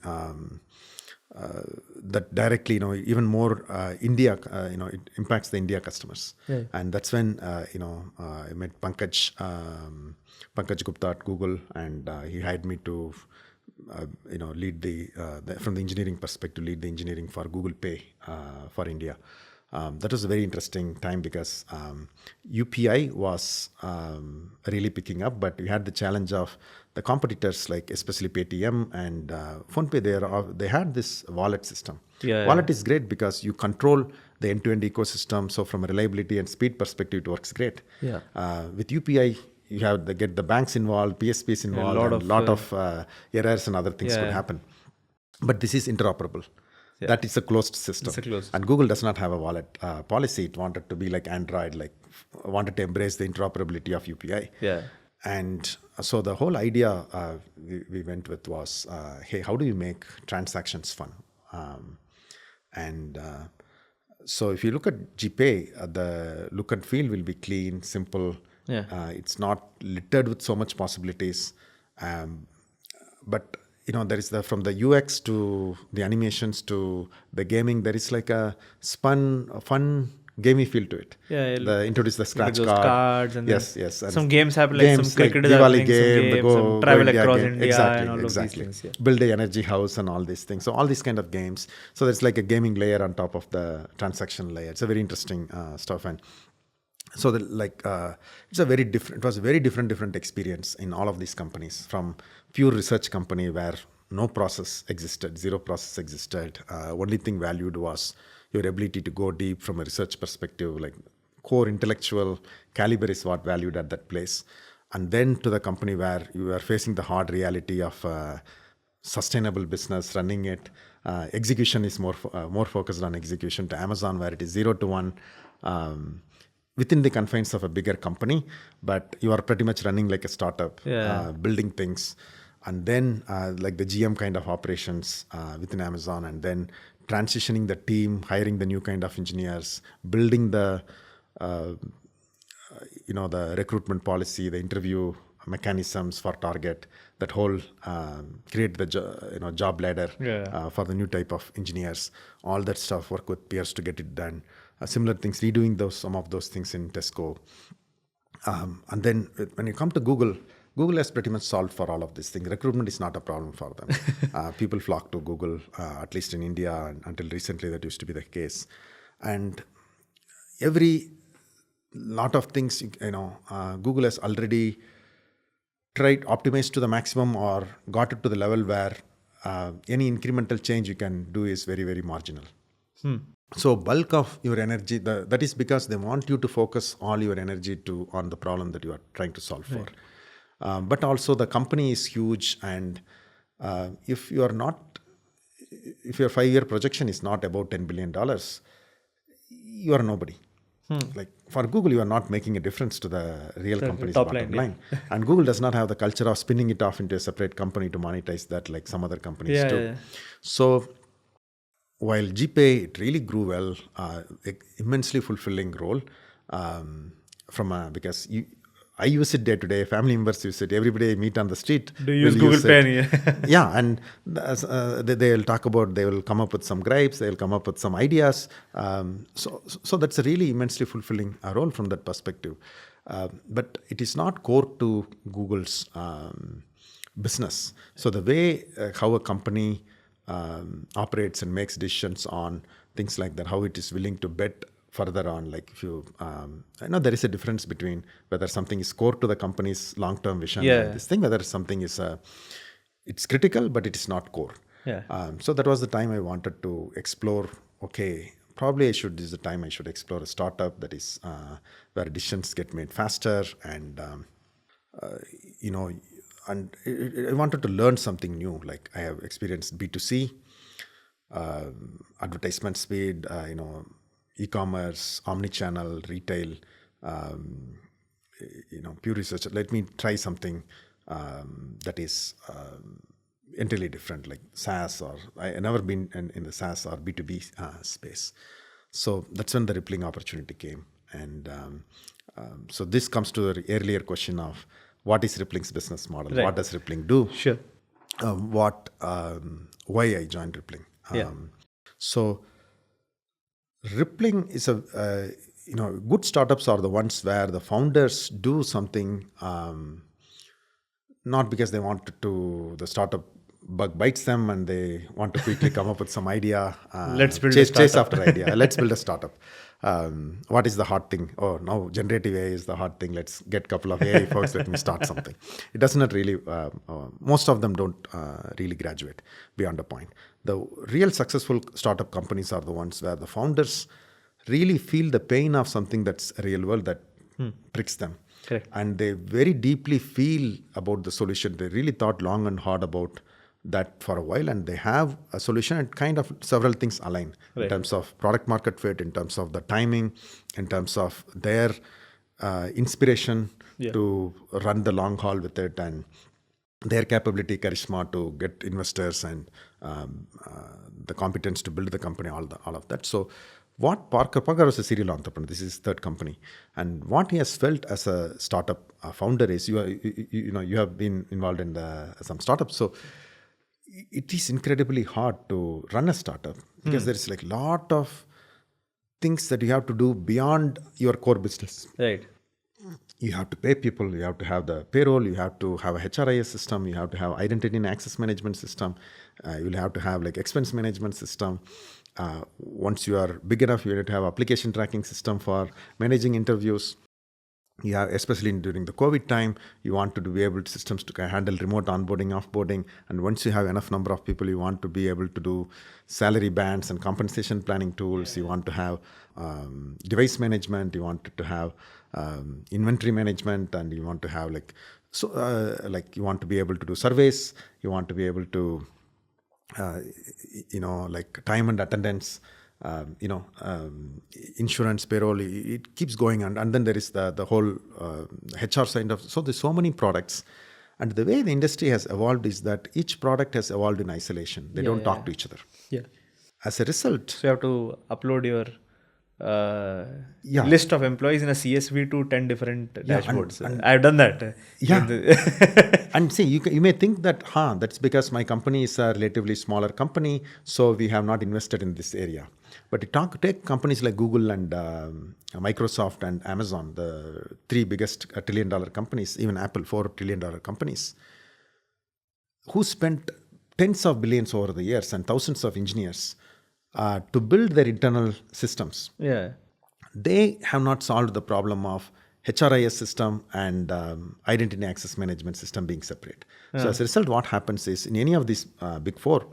that directly, even more India, it impacts the India customers. And that's when, I met Pankaj Gupta at Google, and he hired me to, lead from the engineering perspective, lead the engineering for Google Pay for India. That was a very interesting time because UPI was really picking up, but we had the challenge of the competitors, like especially Paytm and PhonePe. They had this wallet system. Wallet is great because you control the end-to-end ecosystem. So from a reliability and speed perspective, it works great. With UPI, you have to get the banks involved, PSPs involved, a lot of errors and other things could happen. But this is interoperable. That is a closed system. And Google does not have a wallet policy. It wanted to be like Android, wanted to embrace the interoperability of UPI. And so the whole idea we went with was, hey, how do you make transactions fun? So if you look at Gpay, the look and feel will be clean, simple. It's not littered with so much possibilities. But there is from the UX to the animations to the gaming, there is like a fun gamey feel to it. Introduce the scratch cards and yes. And some games happen, like some cricket Diwali game, some travel across India and all of these things. Build a energy house and all these things. So all these kind of games. So there's like a gaming layer on top of the transaction layer. It's a very interesting stuff. And so it's a very different. It was a very different experience in all of these companies. From pure research company where no process existed, zero process existed. Only thing valued was your ability to go deep from a research perspective, like core intellectual caliber is what valued at that place. And then to the company where you are facing the hard reality of sustainable business, running it. Execution is more focused on execution, to Amazon, where it is 0 to 1 within the confines of a bigger company, but you are pretty much running like a startup, building things. And then like the GM kind of operations within Amazon, and then transitioning the team, hiring the new kind of engineers, building the the recruitment policy, the interview mechanisms for target, that whole create the job ladder for the new type of engineers, all that stuff, work with peers to get it done. Similar things, redoing some of those things in Tesco. And then when you come to Google has pretty much solved for all of these things. Recruitment is not a problem for them. People flock to Google, at least in India, and until recently that used to be the case. And every lot of things, Google has already tried optimize to the maximum or got it to the level where any incremental change you can do is very, very marginal. So bulk of your energy, that is because they want you to focus all your energy on the problem that you are trying to solve for. But also the company is huge, and if your 5-year projection is not about $10 billion, you are nobody. Like for Google, you are not making a difference to the real company's bottom line. And Google does not have the culture of spinning it off into a separate company to monetize that like some other companies do. So while Gpay, it really grew well, immensely fulfilling role because I use it day to day. Family members use it. Everybody I meet on the street. Do you use Google Pay? Yeah, and they will talk about. They will come up with some gripes. They will come up with some ideas. So that's a really immensely fulfilling role from that perspective. But it is not core to Google's business. So the way how a company operates and makes decisions on things like that, how it is willing to bet further on, like if you, I know there is a difference between whether something is core to the company's long-term vision and this thing, whether something is, it's critical, but it is not core. So that was the time I wanted to explore, probably this is the time I should explore a startup that is where decisions get made faster and, and I wanted to learn something new. Like I have experienced B2C, advertisement speed, eCommerce, omnichannel, retail, pure research. Let me try something that is entirely different, like SaaS, or I never been in the SaaS or B2B space. So that's when the Rillping opportunity came. And so this comes to the earlier question of what is Rillping's business model? What does Rillping do? Sure. Why I joined Rillping? So Rillping is good startups are the ones where the founders do something not because they want the startup bug bites them and they want to quickly come up with some idea. Let's build chase after idea. Let's build a startup. What is the hot thing? Oh, now generative AI is the hot thing. Let's get a couple of AI folks. Let me start something. It does not really. Most of them don't really graduate beyond a point. The real successful startup companies are the ones where the founders really feel the pain of something that's a real world that pricks them. Correct. And they very deeply feel about the solution. They really thought long and hard about that for a while, and they have a solution, and kind of several things align in terms of product market fit, in terms of the timing, in terms of their inspiration to run the long haul with it, and their capability, charisma to get investors, and the competence to build the company, all of that. So what Parker was a serial entrepreneur. This is his third company, and what he has felt as a startup founder is you have been involved in some startups. So it is incredibly hard to run a startup because there is like a lot of things that you have to do beyond your core business. Right. You have to pay people, you have to have the payroll, you have to have a HRIS system, you have to have identity and access management system, you will have to have like expense management system. Once you are big enough, you need to have application tracking system for managing interviews. Yeah, especially during the COVID time, you want to be able to systems to handle remote onboarding, offboarding, and once you have enough number of people, you want to be able to do salary bands and compensation planning tools. You want to have device management. You want to have inventory management, and you want to have like you want to be able to do surveys. You want to be able to like time and attendance. Insurance, payroll, it keeps going on. And then there is the whole HR side of, so there's so many products. And the way the industry has evolved is that each product has evolved in isolation. They don't talk to each other. Yeah. As a result, So you have to upload your list of employees in a CSV to 10 different dashboards. And I've done that. And see, you may think that, that's because my company is a relatively smaller company, so we have not invested in this area. But take companies like Google and Microsoft and Amazon, the 3 biggest $1 trillion companies, even Apple, $4 trillion companies, who spent tens of billions over the years and thousands of engineers to build their internal systems. Yeah. They have not solved the problem of HRIS system and identity access management system being separate. So as a result, what happens is in any of these big 4,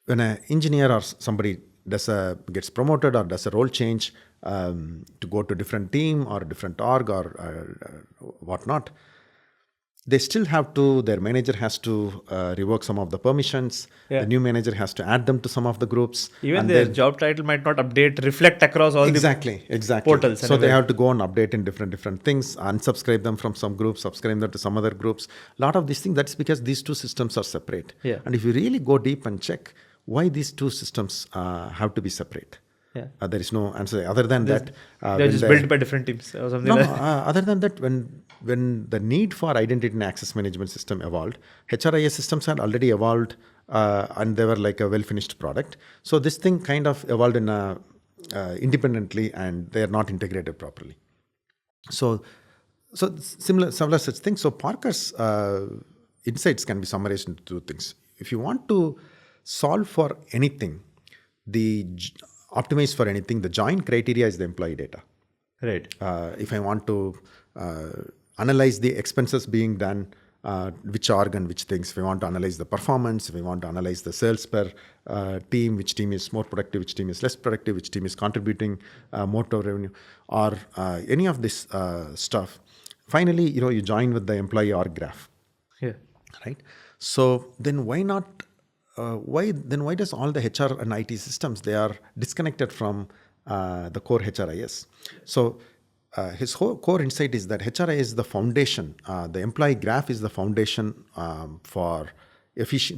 when an engineer or somebody gets promoted or does a role change to go to a different team or a different org or whatnot, they still have to, their manager has to revoke some of the permissions. The new manager has to add them to some of the groups. Even their job title might not reflect across all the portals. So they have to go and update in different things, unsubscribe them from some groups, subscribe them to some other groups. A lot of these things, that's because these 2 systems are separate. Yeah. And if you really go deep and check why these 2 systems have to be separate, there is no answer other than that. They're just built by different teams or something. Other than that, when the need for identity and access management system evolved, HRIS systems had already evolved and they were like a well-finished product. So this thing kind of evolved in independently, and they are not integrated properly. So similar such things. So Parker's insights can be summarized into 2 things. If you want to solve for anything, optimize for anything, the joint criteria is the employee data. Right. If I want to analyze the expenses being done, which organ, which things, if we want to analyze the performance, if we want to analyze the sales per team, which team is more productive, which team is less productive, which team is contributing more to revenue, or any of this stuff. Finally, you join with the employee org graph. Yeah. Right. So then why not? Why does all the HR and IT systems, they are disconnected from the core HRIS? So his whole core insight is that HRIS is the foundation. The employee graph is the foundation for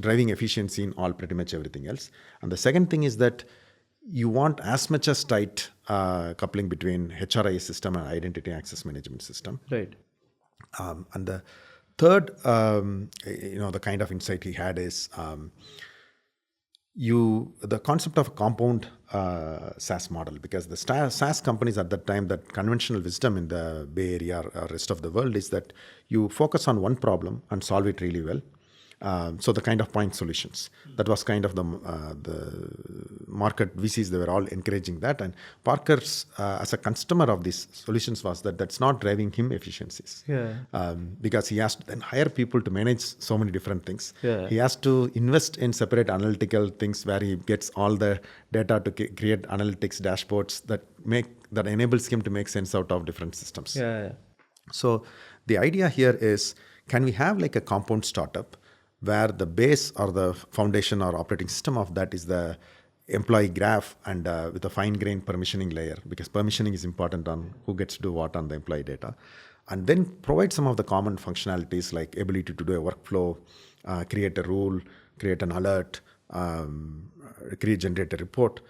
driving efficiency in all pretty much everything else. And the second thing is that you want as much as tight coupling between HRIS system and identity access management system. Right. And the third, the kind of insight he had is the concept of a compound SaaS model, because the SaaS companies at that time, that conventional wisdom in the Bay Area or rest of the world is that you focus on one problem and solve it really well. So the kind of point solutions, that was kind of the market VCs, they were all encouraging that. And Parker's, as a customer of these solutions, was that's not driving him efficiencies. Because he has to then hire people to manage so many different things. He has to invest in separate analytical things where he gets all the data to create analytics dashboards that enables him to make sense out of different systems. So the idea here is, can we have like a compound startup where the base or the foundation or operating system of that is the employee graph, and with a fine-grained permissioning layer, because permissioning is important on who gets to do what on the employee data, and then provide some of the common functionalities like ability to do a workflow, create a rule, create an alert, generate a report,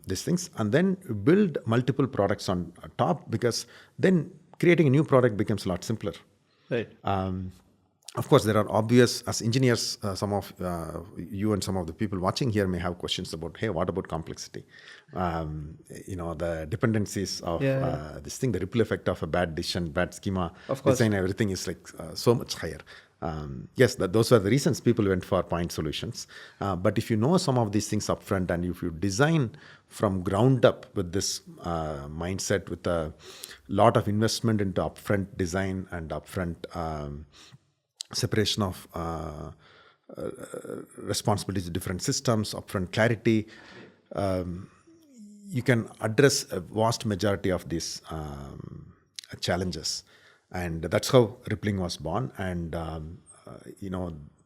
these things, and then build multiple products on top, because then creating a new product becomes a lot simpler. Right. Of course, there are obvious, as engineers, some of you and some of the people watching here may have questions about, hey, what about complexity? The dependencies of this thing, the ripple effect of a bad decision, bad schema, design, everything is like so much higher. Yes, those were the reasons people went for point solutions. But if you know some of these things upfront, and if you design from ground up with this mindset, with a lot of investment into upfront design and upfront separation of responsibilities to different systems, upfront clarity, you can address a vast majority of these challenges. And that's how Rillping was born. And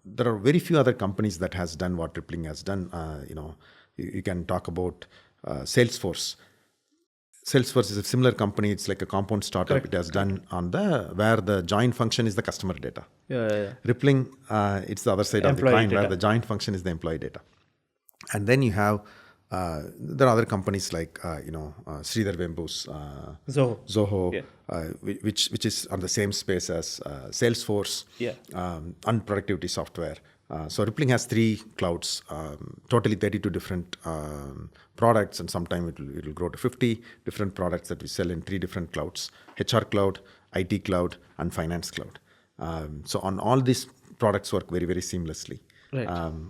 there are very few other companies that has done what Rillping has done. You can talk about Salesforce. Salesforce is a similar company. It's like a compound startup. Correct. It has done on where the joint function is the customer data. Yeah. Rillping, it's the other side of the Employee coin, data. where the joint function is the employee data. And then you have there are other companies like Sridhar Vembu's Zoho, Yeah. which is on the same space as Salesforce, Yeah. and productivity software. So Rillping has 3 clouds, totally 32 different products, and sometime it will grow to 50 different products that we sell in 3 different clouds: HR cloud, IT cloud, and finance cloud. So on all these products work very, very seamlessly. Right.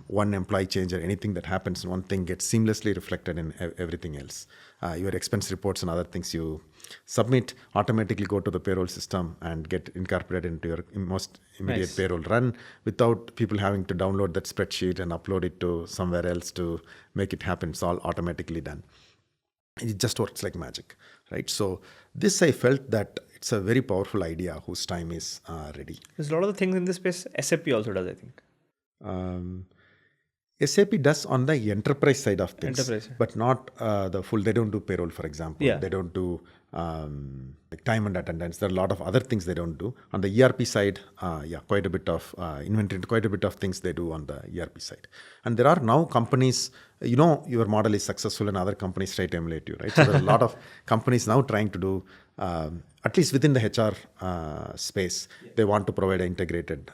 One employee change or anything that happens, one thing gets seamlessly reflected in everything else. Your expense reports and other things you submit automatically go to the payroll system and get incorporated into your most immediate Nice. payroll run, without people having to download that spreadsheet and upload it to somewhere else to make it happen. It's all automatically done. It just works like magic, right? So this, I felt that it's a very powerful idea whose time is ready. There's a lot of the things in this space SAP also does, I think. SAP does on the enterprise side of things, Enterprise. but not the full. They don't do payroll, for example. Yeah. They don't do like time and attendance. There are a lot of other things they don't do. On the ERP side, quite a bit of inventory, quite a bit of things they do on the ERP side. And there are now companies, your model is successful and other companies try to emulate you, right? So there are a lot of companies now trying to do, at least within the HR space, they want to provide an integrated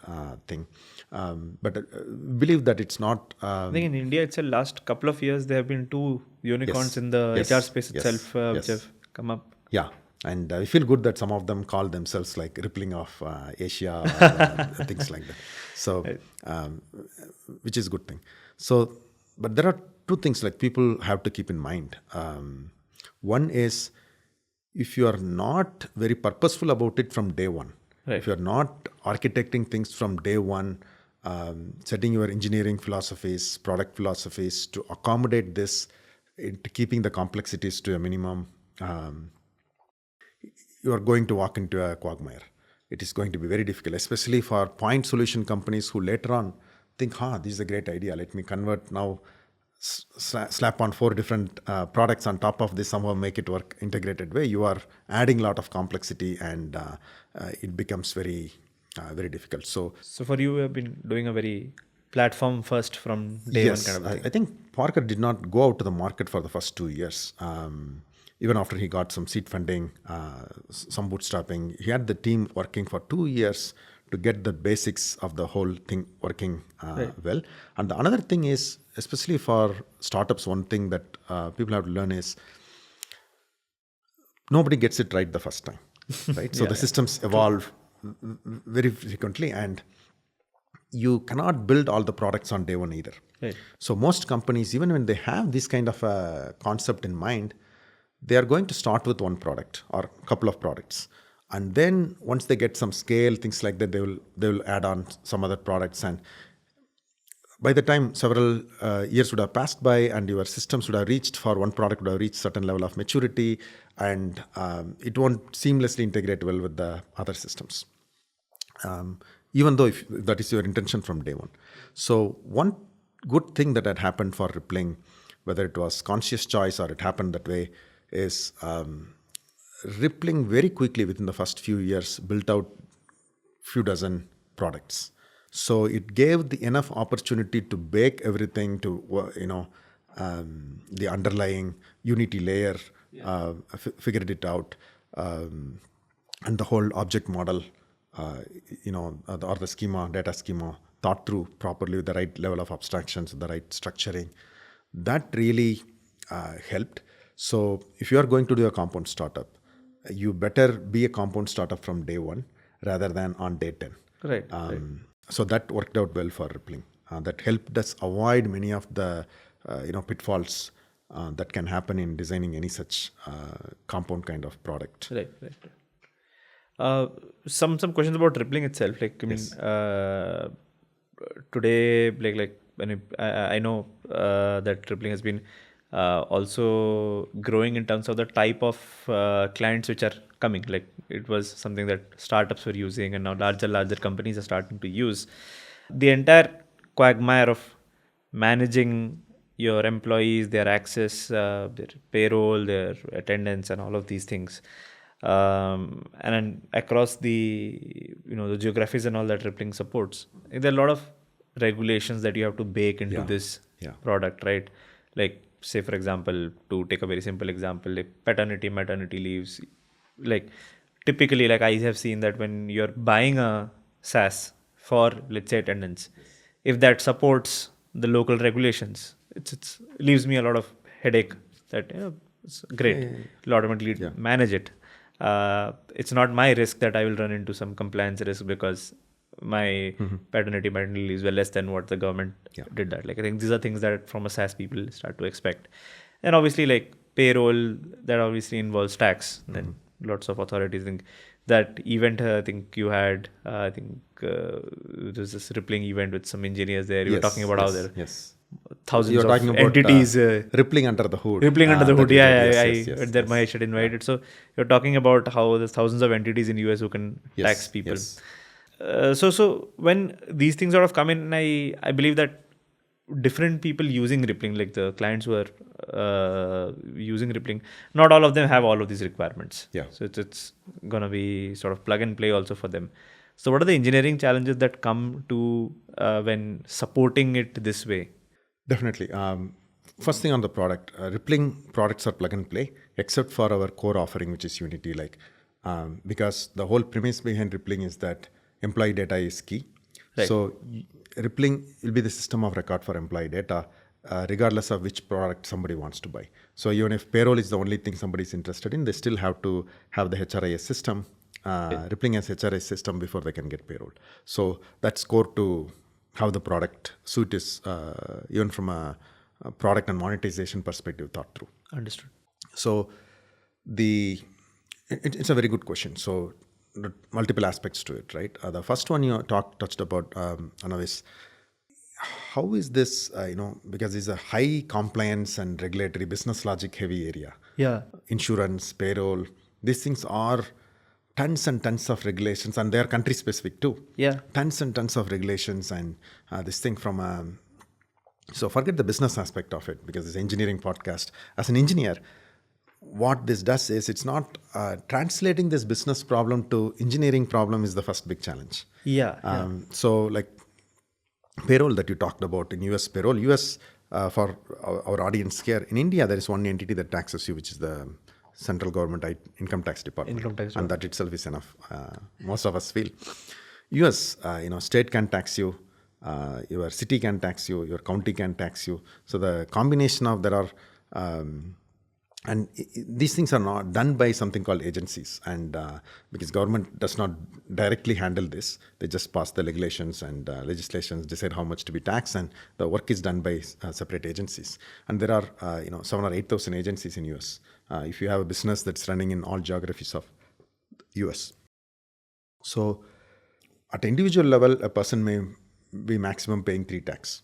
thing. But believe that it's not. I think in India itself, last couple of years, there have been 2 unicorns Yes. in the Yes. HR space Yes. itself, which Yes. have come up. Yeah, and we feel good that some of them call themselves like Rillping of Asia, or, things like that. So, which is a good thing. So, but there are 2 things like people have to keep in mind. One is, if you are not very purposeful about it from day one, Right. if you are not architecting things from day one, setting your engineering philosophies, product philosophies to accommodate this, into keeping the complexities to a minimum, you are going to walk into a quagmire. It is going to be very difficult, especially for point solution companies who later on think, this is a great idea. Let me convert now, slap on 4 different products on top of this, somehow make it work integrated way. You are adding a lot of complexity, and it becomes very, very difficult. So for you, have been doing a very platform first from day one kind of thing. I think Parker did not go out to the market for the first 2 years. Even after he got some seed funding, some bootstrapping, he had the team working for 2 years to get the basics of the whole thing working well. And the another thing is, especially for startups, one thing that people have to learn is nobody gets it right the first time, right? So the systems evolve very frequently, and you cannot build all the products on day one either. Right. So most companies, even when they have this kind of a concept in mind, they are going to start with one product or a couple of products. And then once they get some scale, things like that, they will add on some other products. And by the time several years would have passed by, and your systems would have reached, for one product would have reached certain level of maturity, and it won't seamlessly integrate well with the other systems. Even though if that is your intention from day one. So one good thing that had happened for Rillping, whether it was conscious choice or it happened that way, is Rillping very quickly within the first few years built out few dozen products. So it gave the enough opportunity to bake everything to, the underlying Unity layer, figured it out, and the whole object model, or the schema, data schema, thought through properly with the right level of abstractions, the right structuring. That really helped. So if you are going to do a compound startup, you better be a compound startup from day one rather than on day 10. Right. So that worked out well for Rillping. That helped us avoid many of the pitfalls that can happen in designing any such compound kind of product. Right. Some questions about Rillping itself. Like, I mean, today, like when I know that Rillping has been also growing in terms of the type of clients which are coming. Like, it was something that startups were using, and now larger companies are starting to use. The entire quagmire of managing your employees, their access, their payroll, their attendance, and all of these things. And then across the the geographies and all that Rillping supports, there are a lot of regulations that you have to bake into this product, right? Like, say for example, to take a very simple example, like maternity leaves. Like, typically, like, I have seen that when you're buying a SaaS for, let's say, attendance, if that supports the local regulations, it leaves me a lot of headache. That it's great, you'll automatically manage it. It's not my risk that I will run into some compliance risk because my paternity leaves were less than what the government did that. Like, I think these are things that from a SaaS people start to expect. And obviously, like payroll, that obviously involves tax. Then lots of authorities think that event. I think you had. I think there's this Rillping event with some engineers there. You were talking about how there thousands of entities. Rillping under the hood. Rillping under the hood. There I should invite it. So you're talking about how there's thousands of entities in US who can tax people. So when these things sort of come in, I believe that different people using Rillping, like the clients who are using Rillping, not all of them have all of these requirements. So it's gonna be sort of plug and play also for them. So what are the engineering challenges that come to when supporting it this way? Definitely. First thing on the product, Rillping products are plug and play, except for our core offering, which is Unity. Like, because the whole premise behind Rillping is that employee data is key. Right. So Rillping will be the system of record for employee data, regardless of which product somebody wants to buy. So even if payroll is the only thing somebody is interested in, they still have to have the HRIS system. Rillping has HRIS system before they can get payroll. So that's core to how the product suite is, even from a product and monetization perspective, thought through. Understood. So it's a very good question. So multiple aspects to it, right? The first one you touched about, Anav, is how is this, because it's a high compliance and regulatory business logic heavy area. Insurance, payroll, these things are tons and tons of regulations, and they are country specific too. Tons and tons of regulations, and this thing from so forget the business aspect of it, because it's an engineering podcast. As an engineer, what this does is it's not translating this business problem to engineering problem is the first big challenge. So like payroll that you talked about in US payroll, US for our audience here, in India there is one entity that taxes you, which is the central government income tax department. And that itself is enough. Most of us feel. US, state can tax you, your city can tax you, your county can tax you. So the combination of there are and these things are not done by something called agencies, and because government does not directly handle this, they just pass the regulations and legislations, decide how much to be taxed, and the work is done by separate agencies. And there are 7,000 or 8,000 agencies in US. If you have a business that's running in all geographies of US, so at individual level, a person may be maximum paying 3 tax.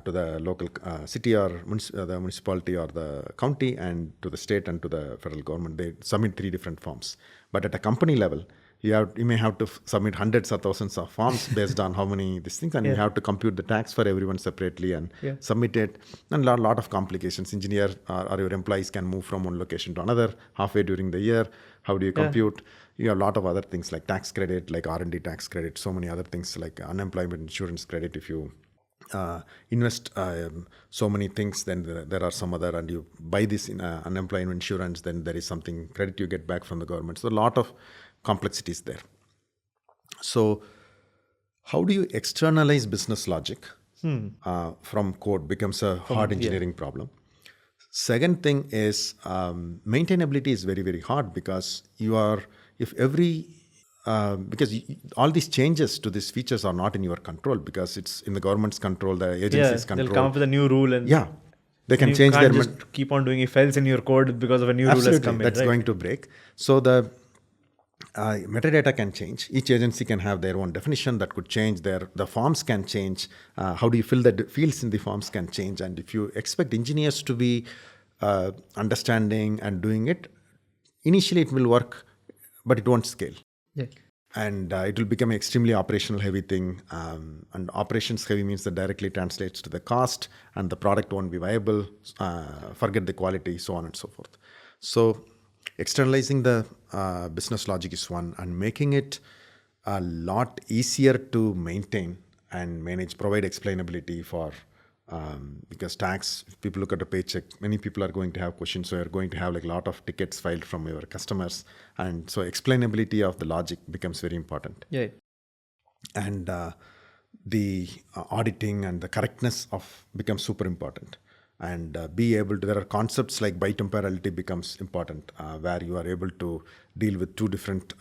To the local city or the municipality or the county, and to the state and to the federal government. They submit 3 different forms. But at a company level, you may have to submit hundreds or thousands of forms based on how many these things, and you have to compute the tax for everyone separately and submit it. And a lot of complications. Engineer or your employees can move from one location to another halfway during the year. How do you compute? You have a lot of other things like tax credit, like R&D tax credit, so many other things like unemployment insurance credit. If you invest so many things, then there are some other, and you buy this in unemployment insurance, then there is something credit you get back from the government. So a lot of complexities there. So how do you externalize business logic from code becomes a hard engineering problem. Second thing is maintainability is very, very hard, because if every because all these changes to these features are not in your control, because it's in the government's control, the agency's control. They'll come up with a new rule, and they can you change can't their just keep on doing if else in your code because of a new rule has come in. That's going to break. So the metadata can change. Each agency can have their own definition that could change. The forms can change. How do you fill the fields in the forms can change. And if you expect engineers to be understanding and doing it, initially it will work, but it won't scale. And it will become an extremely operational heavy thing. And operations heavy means that directly translates to the cost, and the product won't be viable, forget the quality, so on and so forth. So externalizing the business logic is one, and making it a lot easier to maintain and manage, provide explainability for, because tax, if people look at a paycheck, many people are going to have questions. So you're going to have like a lot of tickets filed from your customers. And so explainability of the logic becomes very important. And the auditing and the correctness of becomes super important. And be able to, there are concepts like bitemporality becomes important, where you are able to deal with two different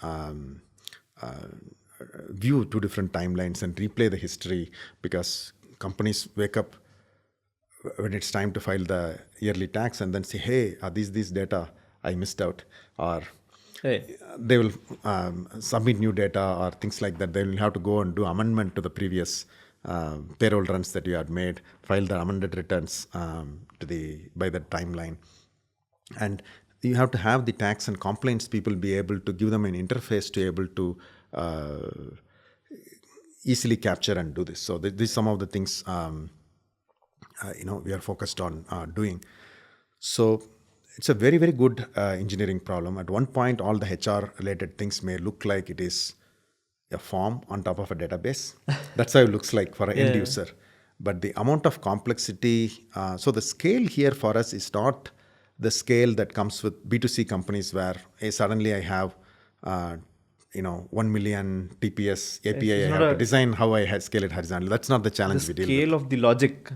view two different timelines and replay the history, because companies wake up when it's time to file the yearly tax and then say, hey, these data I missed out, or they will submit new data or things like that. They will have to go and do amendment to the previous payroll runs that you had made, file the amended returns by the timeline. And you have to have the tax and compliance people be able to give them an interface to be able to easily capture and do this. So these are some of the things we are focused on doing. So it's a very, very good engineering problem. At one point, all the HR related things may look like it is a form on top of a database. That's how it looks like for an end user. But the amount of complexity, so the scale here for us is not the scale that comes with B2C companies where suddenly I have 1 million TPS API. I have to design how I scale it horizontally. That's not the challenge we deal with. Scale of the logic.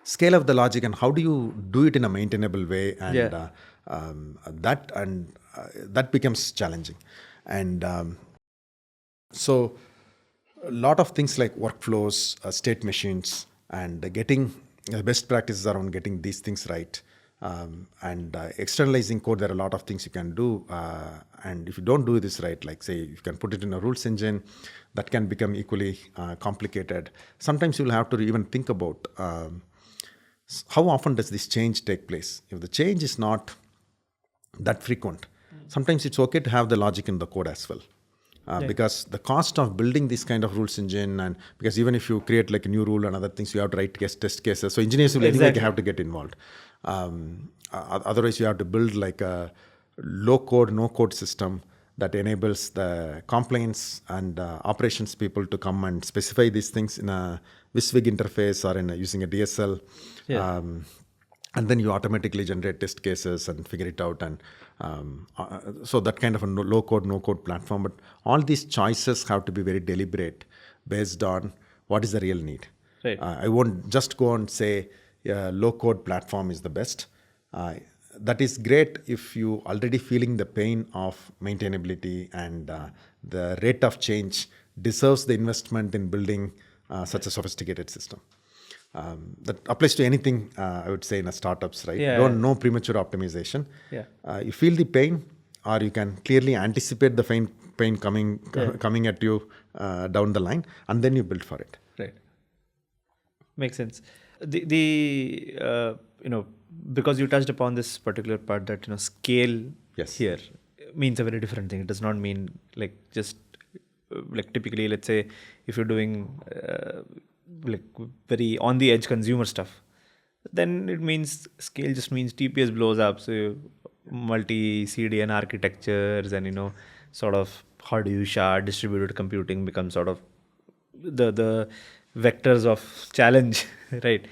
Scale of the logic, and how do you do it in a maintainable way, and that becomes challenging. And so a lot of things like workflows, state machines, and getting best practices around getting these things right. And externalizing code, there are a lot of things you can do. And if you don't do this right, like say you can put it in a rules engine, that can become equally complicated. Sometimes you'll have to even think about how often does this change take place. If the change is not that frequent, sometimes it's okay to have the logic in the code as well. Because the cost of building this kind of rules engine, and because even if you create like a new rule and other things, you have to write test cases. So engineers will anyway have to get involved. Otherwise, you have to build like a low code, no code system that enables the compliance and operations people to come and specify these things in a WSWG interface or using a DSL. And then you automatically generate test cases and figure it out. And so that kind of a low code, no code platform. But all these choices have to be very deliberate based on what is the real need. I won't just go and say low code platform is the best. That is great if you already feeling the pain of maintainability, and the rate of change deserves the investment in building such a sophisticated system. That applies to anything, I would say, in a startups, right? No premature optimization. You feel the pain, or you can clearly anticipate the pain coming at you down the line, and then you build for it. Makes sense. Because you touched upon this particular part that scale here means a very different thing. It does not mean like just like typically, let's say if you're doing like very on the edge consumer stuff, then it means scale just means TPS blows up. So multi CDN architectures and sort of how do you shard distributed computing becomes sort of the vectors of challenge, right?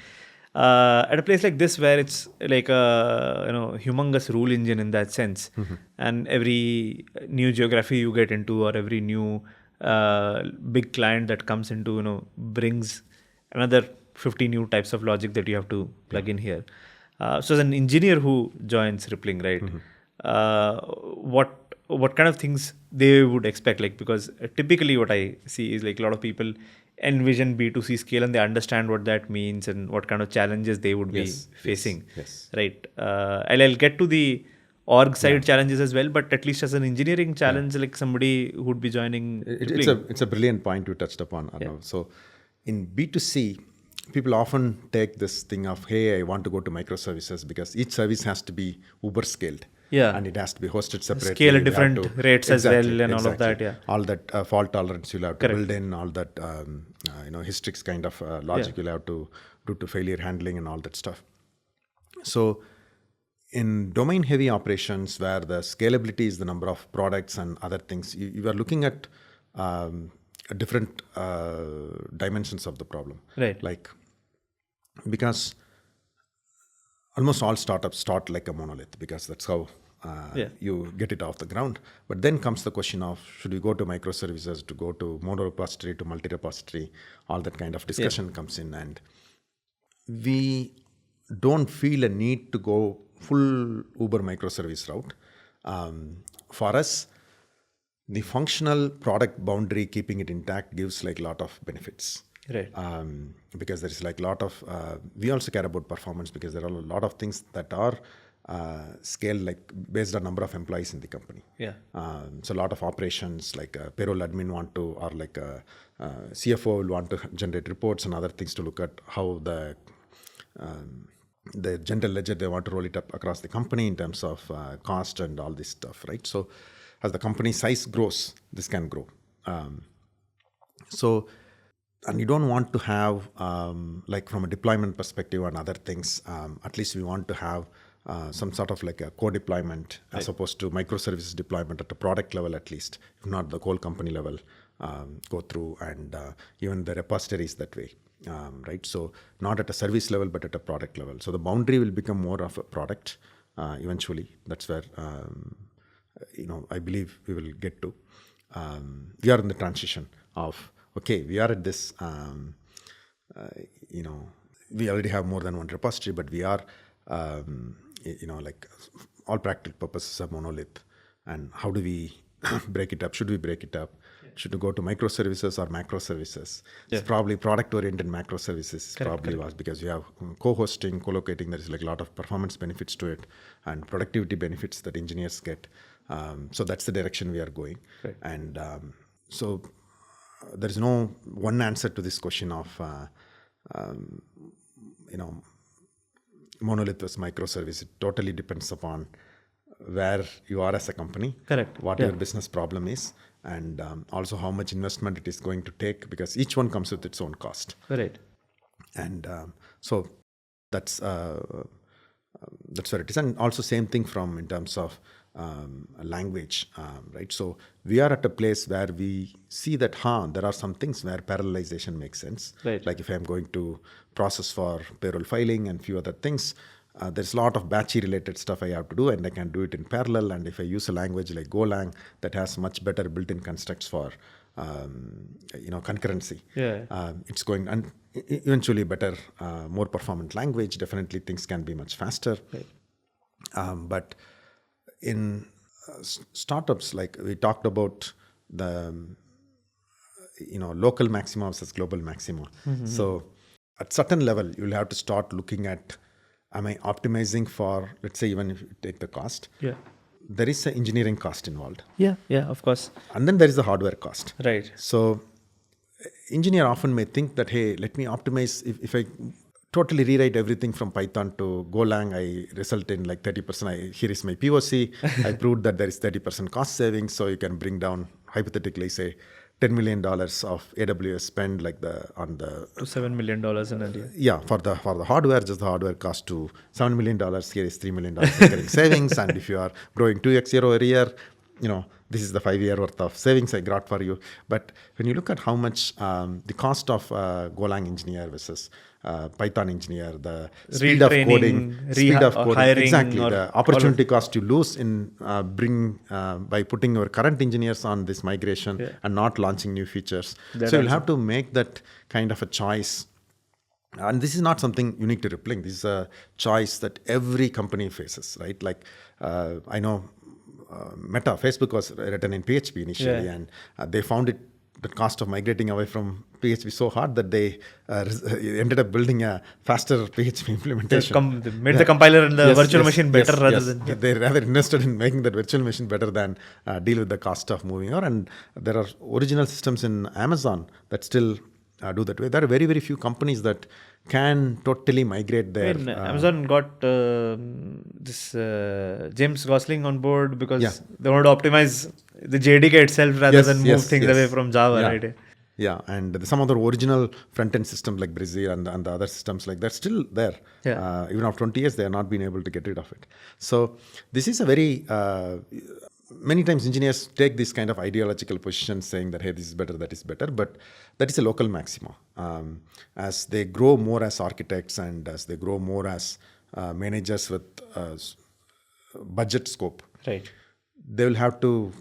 At a place like this where it's like a humongous rule engine in that sense, and every new geography you get into or every new big client that comes into brings another 50 new types of logic that you have to plug in here. So as an engineer who joins Rillping, right? what kind of things they would expect? Like, because typically what I see is like a lot of people envision B2C scale and they understand what that means and what kind of challenges they would be facing. Yes. Right. I'll get to the org side challenges as well, but at least as an engineering challenge, like somebody who would be joining. It's a brilliant point you touched upon, Arnav. So in B2C, people often take this thing of, hey, I want to go to microservices because each service has to be Uber scaled. Yeah. And it has to be hosted separately. Scale at different rates as well and all of that. Yeah. All that fault tolerance you'll have to build in, all that Hystrix kind of logic you'll have to do to failure handling and all that stuff. So in domain heavy operations where the scalability is the number of products and other things, you are looking at different dimensions of the problem. Right. Like, because almost all startups start like a monolith because that's how you get it off the ground. But then comes the question of, should we go to microservices, to go to mono-repository, to multi-repository, all that kind of discussion comes in. And we don't feel a need to go full Uber microservice route. For us, the functional product boundary, keeping it intact, gives like a lot of benefits. Right. Because there's like a lot of, we also care about performance because there are a lot of things that are scaled like based on number of employees in the company. Yeah. So a lot of operations like a payroll admin want to, or like a CFO will want to generate reports and other things to look at how the general ledger, they want to roll it up across the company in terms of cost and all this stuff, right? So as the company size grows, this can grow. And you don't want to have, like from a deployment perspective and other things, at least we want to have some sort of like a co-deployment as opposed to microservices deployment at the product level at least, if not the whole company level, go through, and even the repositories that way. Right, so not at a service level but at a product level. So the boundary will become more of a product eventually. That's where I believe we will get to. We are in the transition of, okay, we are at this. We already have more than one repository, but we are like all practical purposes a monolith. And how do we break it up? Should we break it up? Should we go to microservices or macro services? It's probably product-oriented macro services. Probably was because you have co-hosting, co-locating. There is like a lot of performance benefits to it and productivity benefits that engineers get. So that's the direction we are going. Right. And so there is no one answer to this question of, monolith versus microservice. It totally depends upon where you are as a company, correct, what your business problem is, and also how much investment it is going to take, because each one comes with its own cost. Right. And so that's where it is. And also same thing from in terms of language, right? So we are at a place where we see that there are some things where parallelization makes sense. Right. Like if I'm going to process for payroll filing and few other things, there's a lot of batchy related stuff I have to do, and I can do it in parallel. And if I use a language like Golang that has much better built-in constructs for concurrency, it's going, and eventually better, more performant language. Definitely things can be much faster. Right. But in startups, like we talked about the local maxima versus global maxima. Mm-hmm. So at certain level, you'll have to start looking at, am I optimizing for, let's say, even if you take the cost, there is an engineering cost involved. Yeah, of course. And then there is the hardware cost. Right. So engineer often may think that, hey, let me optimize. If I totally rewrite everything from Python to Golang, I result in like 30%. Here is my POC. I proved that there is 30% cost savings. So you can bring down, hypothetically, say, $10 million of AWS spend like to $7 million in a year. Yeah, for the hardware, just the hardware cost to $7 million. Here is $3 million recurring savings. And if you are growing 2x year over year, this is the 5-year worth of savings I got for you. But when you look at how much the cost of Golang engineer versus Python engineer, the speed of coding, hiring, exactly, the opportunity cost you lose in by putting your current engineers on this migration and not launching new features. So you'll have to make that kind of a choice. And this is not something unique to Rillping. This is a choice that every company faces, right? Like I know Meta, Facebook was written in PHP initially, and they found it the cost of migrating away from PHP so hard that they ended up building a faster PHP implementation. They made the compiler and the virtual machine better rather than... They rather invested in making that virtual machine better than deal with the cost of moving over. And there are original systems in Amazon that still do that way. There are very, very few companies that can totally migrate their... Amazon got this James Gosling on board because they want to optimize the JDK itself rather than move things away from Java, right? Yeah, and some other original front-end systems like Brazil and the other systems like that still there. Even after 20 years, they have not been able to get rid of it. So this is a very... many times engineers take this kind of ideological position saying that, hey, this is better, that is better, but that is a local maxima. As they grow more as architects and as they grow more as managers with budget scope, right, they will have to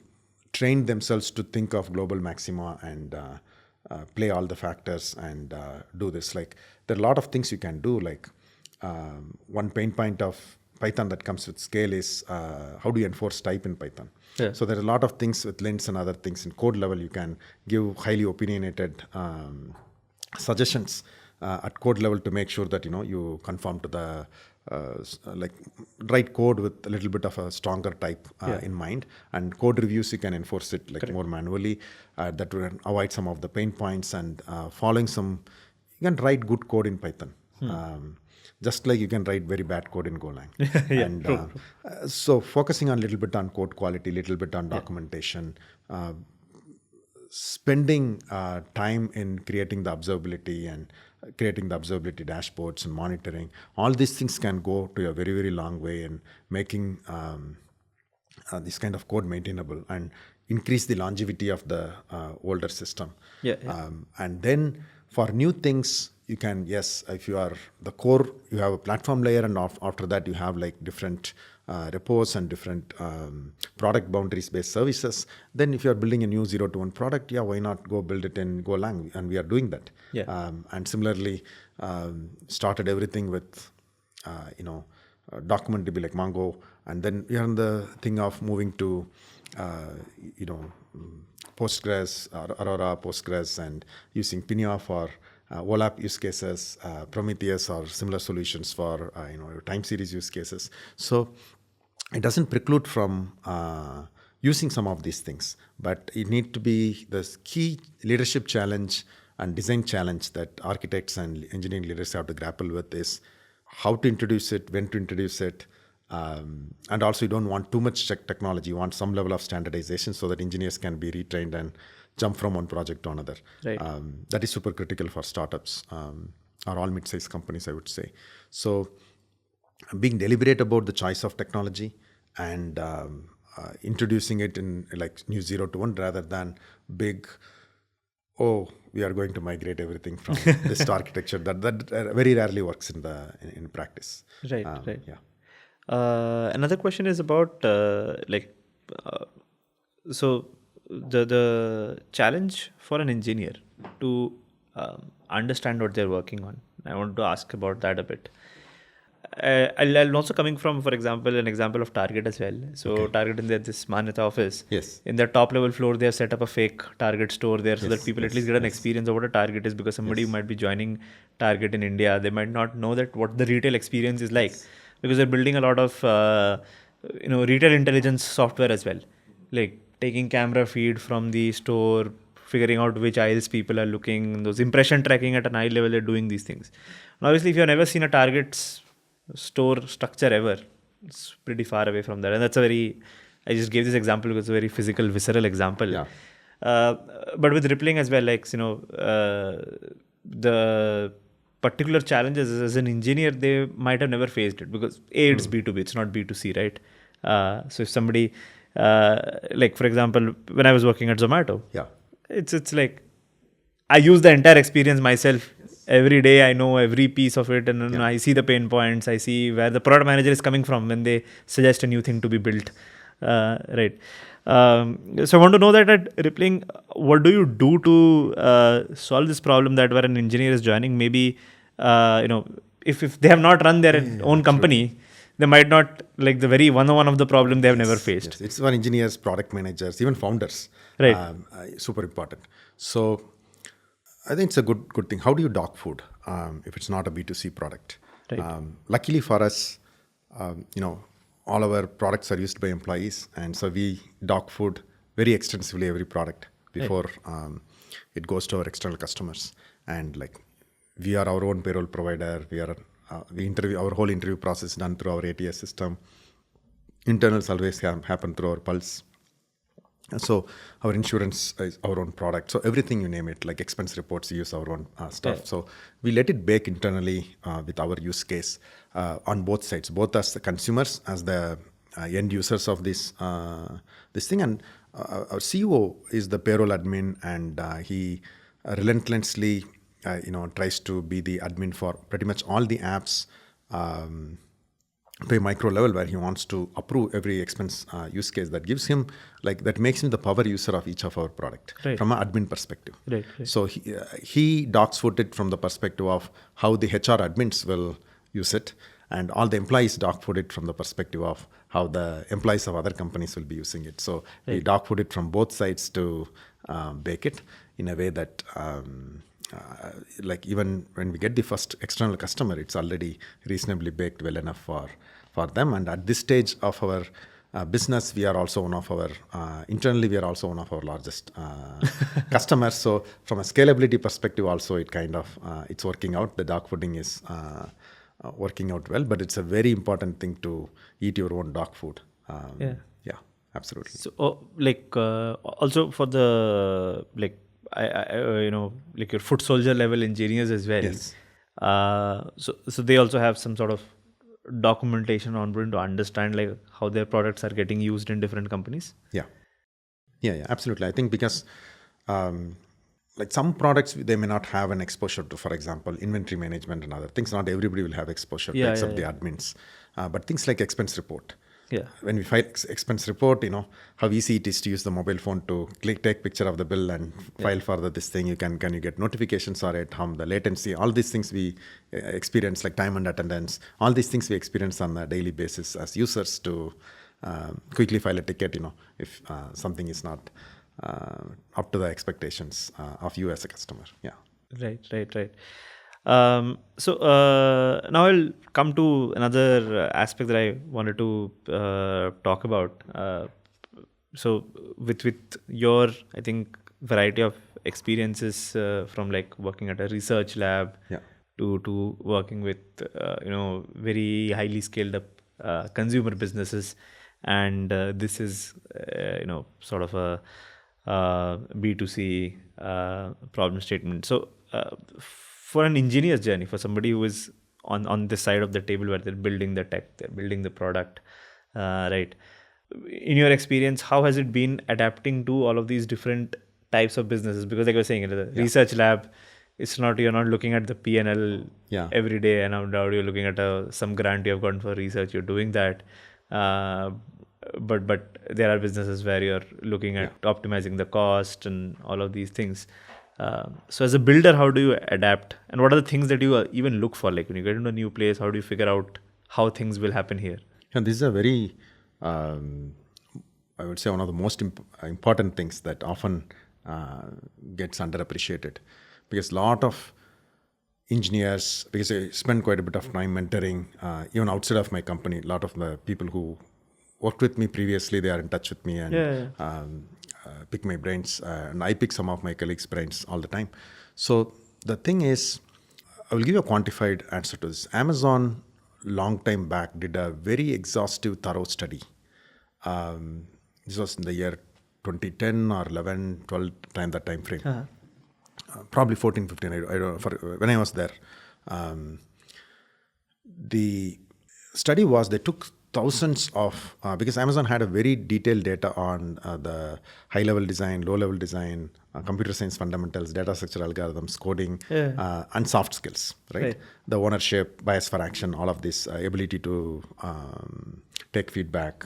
train themselves to think of global maxima and play all the factors and do this. Like there are a lot of things you can do. Like one pain point of Python that comes with Scale is how do you enforce type in Python? So there are a lot of things with lints and other things in code level. You can give highly opinionated suggestions at code level to make sure that you conform to the like write code with a little bit of a stronger type in mind, and code reviews you can enforce it like more manually. That will avoid some of the pain points, and following some, you can write good code in Python. Just like you can write very bad code in Golang. So focusing on a little bit on code quality, little bit on documentation, spending time in creating the observability and creating the observability dashboards and monitoring, all these things can go to a very, very long way in making this kind of code maintainable and increase the longevity of the older system. And then for new things, you can, if you are the core, you have a platform layer, and after that you have like different repos and different product boundaries based services. Then if you are building a new 0 to 1 product, why not go build it in Golang? And we are doing that. And similarly, started everything with, document DB like Mongo. And then we are on the thing of moving to, Postgres, Aurora, Postgres, and using Pinia for OLAP use cases, Prometheus or similar solutions for time series use cases. So it doesn't preclude from using some of these things, but it need to be the key leadership challenge and design challenge that architects and engineering leaders have to grapple with is how to introduce it, when to introduce it, and also you don't want too much technology. You want some level of standardization so that engineers can be retrained and jump from one project to another. That is super critical for startups or all mid-sized companies, I would say. So being deliberate about the choice of technology and introducing it in like new 0 to 1 rather than big, we are going to migrate everything from this architecture. That very rarely works in practice. Another question is about so the challenge for an engineer to understand what they're working on. I want to ask about that a bit. I'll also coming from, for example, an example of Target as well. So Target in this Manyata office, in their top level floor, they have set up a fake Target store there so that people at least get an experience of what a Target is, because somebody might be joining Target in India. They might not know that what the retail experience is like, because they're building a lot of retail intelligence software as well, like taking camera feed from the store, figuring out which aisles people are looking, those impression tracking at an eye level, they're doing these things. And obviously, if you've never seen a Target's store structure ever, it's pretty far away from that. And that's I just gave this example because it's a very physical, visceral example. But with Rillping as well, the particular challenges as an engineer, they might have never faced it because it's B2B, it's not B2C, right? So if somebody, for example, when I was working at Zomato, it's like I use the entire experience myself. Every day I know every piece of it, and I see the pain points. I see where the product manager is coming from when they suggest a new thing to be built. So I want to know that at Rillping, what do you do to solve this problem that where an engineer is joining? Maybe if they have not run their own company, they might not like the very 101 of the problem they have never faced. Yes. It's for engineers, product managers, even founders. Right. Super important. So I think it's a good thing. How do you dog food if it's not a B2C product? Right. Luckily for us, all our products are used by employees, and so we dog food very extensively every product before it goes to our external customers. And like we are our own payroll provider. We interview, our whole interview process done through our ATS system. Internal surveys happen through our Pulse. So our insurance is our own product. So everything you name it, like expense reports, use our own stuff. Yeah. So we let it bake internally with our use case on both sides, both as the consumers, as the end users of this thing. And our CEO is the payroll admin, and he relentlessly tries to be the admin for pretty much all the apps. To a micro level, where he wants to approve every expense use case that gives him, that makes him the power user of each of our product from an admin perspective. Right. So he dogs foot it from the perspective of how the HR admins will use it, and all the employees dog foot it from the perspective of how the employees of other companies will be using it. So we dog foot it from both sides to bake it in a way that even when we get the first external customer, it's already reasonably baked well enough for them. And at this stage of our business, we are also one of our internally we are also one of our largest customers. So from a scalability perspective, also it kind of it's working out. The dog fooding is working out well, but it's a very important thing to eat your own dog food. Yeah, absolutely. So also for the your foot soldier level engineers as well. Yes. So they also have some sort of documentation onboarding to understand how their products are getting used in different companies. Yeah, absolutely. I think because some products they may not have an exposure to, for example, inventory management and other things. Not everybody will have exposure to except the admins. But things like expense report. Yeah. When we file expense report, how easy it is to use the mobile phone to take picture of the bill and file for this thing. You can you get notifications on it, the latency, all these things we experience, like time and attendance. All these things we experience on a daily basis as users to quickly file a ticket, if something is not up to the expectations of you as a customer. Yeah. Right. So now I'll come to another aspect that I wanted to talk about. So with your, I think, variety of experiences from working at a research lab to working with very highly scaled up consumer businesses, and this is sort of a B2C problem statement. So for an engineer's journey, for somebody who is on this side of the table where they're building the tech, they're building the product, right? In your experience, how has it been adapting to all of these different types of businesses? Because like I was saying, in the research lab, you're not looking at the P&L every day, and now you're looking at some grant you have gotten for research, you're doing that. But there are businesses where you're looking at optimizing the cost and all of these things. So as a builder, how do you adapt, and what are the things that you even look for? When you get into a new place, how do you figure out how things will happen here? And this is a very, I would say, one of the most important things that often gets underappreciated, because a lot of engineers, because I spend quite a bit of time mentoring, even outside of my company, a lot of the people who worked with me previously, they are in touch with me and pick my brains, and I pick some of my colleagues' brains all the time. So the thing is, I will give you a quantified answer to this. Amazon, long time back, did a very exhaustive, thorough study. This was in the year 2010 or 11, 12, that time frame. Probably 14, 15, I don't know, when I was there. The study was, they took thousands of, because Amazon had a very detailed data on the high-level design, low-level design, computer science fundamentals, data structure algorithms, coding, and soft skills, right? The ownership, bias for action, all of this, ability to take feedback,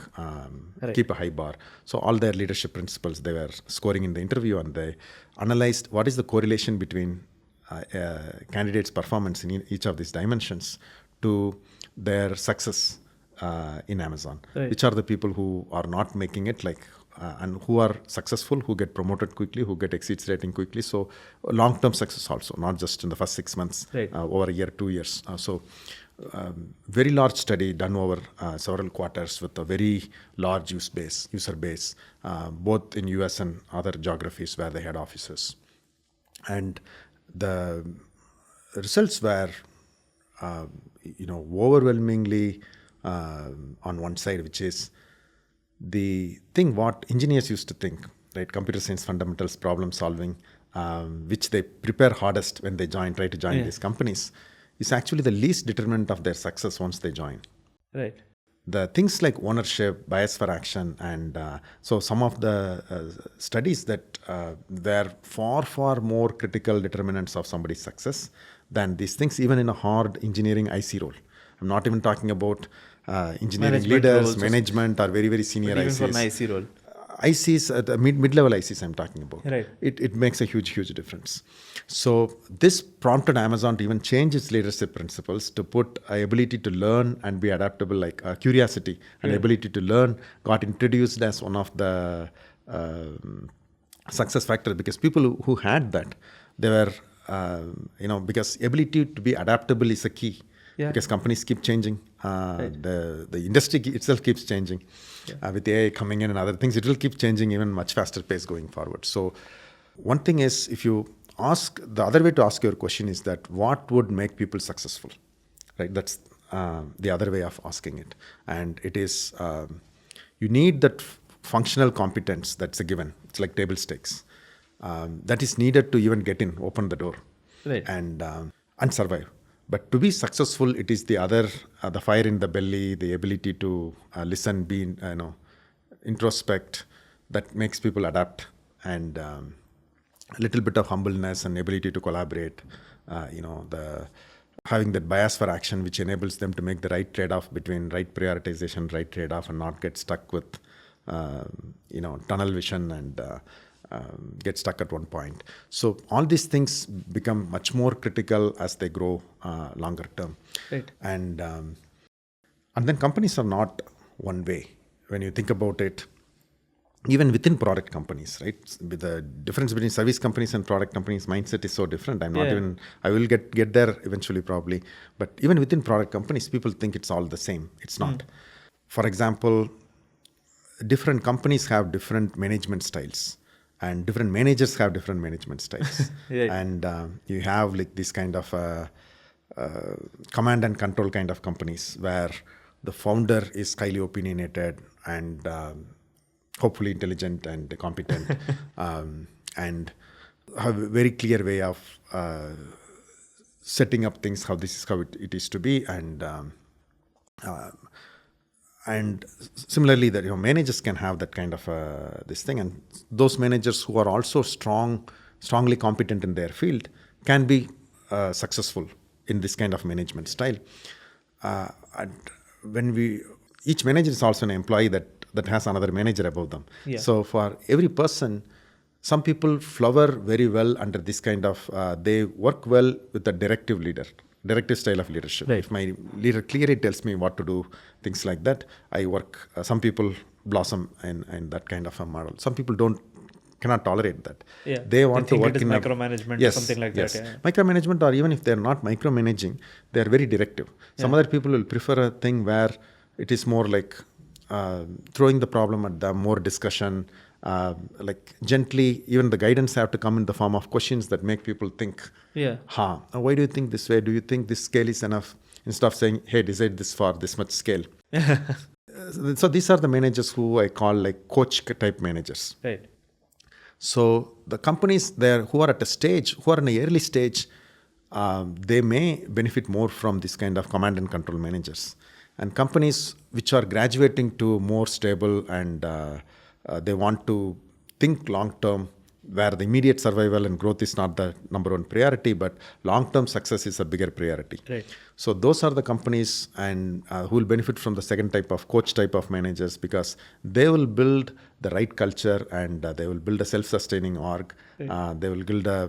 keep a high bar. So all their leadership principles, they were scoring in the interview, and they analyzed what is the correlation between candidates' performance in each of these dimensions to their success in Amazon. Right. Which are the people who are not making it, and who are successful, who get promoted quickly, who get exceeds rating quickly. So long-term success also, not just in the first 6 months, Right. over a year, 2 years. Very large study done over several quarters with a very large user base, both in US and other geographies where they had offices. And the results were, overwhelmingly on one side, which is the thing what engineers used to think, right? Computer science fundamentals, problem solving, which they prepare hardest when they try to join these companies, is actually the least determinant of their success once they join. Right. The things like ownership, bias for action, and so some of the studies that were far more critical determinants of somebody's success than these things, even in a hard engineering IC role. I'm not even talking about engineering Management leaders, roles, management, or very senior Even ICs. for an IC role. ICs, the mid-level ICs I'm talking about. Right. It makes a huge difference. So this prompted Amazon to even change its leadership principles to put a ability to learn and be adaptable, like curiosity and ability to learn got introduced as one of the success factors, because people who had that, they were, because ability to be adaptable is a key. Yeah. Because companies keep changing, the industry itself keeps changing. With AI coming in and other things, it will keep changing even much faster pace going forward. So one thing is, if you ask, the other way to ask your question is that what would make people successful, right? That's the other way of asking it. And it is, you need that functional competence that's a given. It's like table stakes. That is needed to even open the door, right, and survive. But to be successful, it is the other, the fire in the belly, the ability to listen, be, introspect, that makes people adapt, and a little bit of humbleness and ability to collaborate. The having that bias for action, which enables them to make the right trade-off between right prioritization, right trade-off, and not get stuck with, tunnel vision and get stuck at one point. So all these things become much more critical as they grow longer term. Right. And then companies are not one way. When you think about it, even within product companies, right? With the difference between service companies and product companies, mindset is so different. I will get there eventually probably. But even within product companies, people think it's all the same. It's not. For example, different companies have different management styles. And different managers have different management styles. Right. And you have like this kind of command and control kind of companies where the founder is highly opinionated and hopefully intelligent and competent, and have a very clear way of setting up things, how this is how it is to be. And similarly, that managers can have that kind of this thing, and those managers who are also strongly competent in their field can be successful in this kind of management style. And each manager is also an employee that has another manager above them. Yeah. So for every person, some people flower very well under this kind of. They work well with a directive style of leadership. Right. If my leader clearly tells me what to do, things like that, I work. Some people blossom in that kind of a model. Some people cannot tolerate that. Yeah. They want to work in micromanagement or something like that. Yeah. Micromanagement, or even if they're not micromanaging, they're very directive. Some other people will prefer a thing where it is more like throwing the problem at them, more discussion, like gently. Even the guidance have to come in the form of questions that make people think. Yeah. Why do you think this way? Do you think this scale is enough? Instead of saying, hey, decide this for this much scale. So these are the managers who I call like coach type managers. Right. So the companies there who are at a stage, who are in the early stage, they may benefit more from this kind of command and control managers. And companies which are graduating to more stable and they want to think long term, where the immediate survival and growth is not the number one priority, but long-term success is a bigger priority. Right. So those are the companies and who will benefit from the second type of coach type of managers, because they will build the right culture and they will build a self-sustaining org. Right. They will build a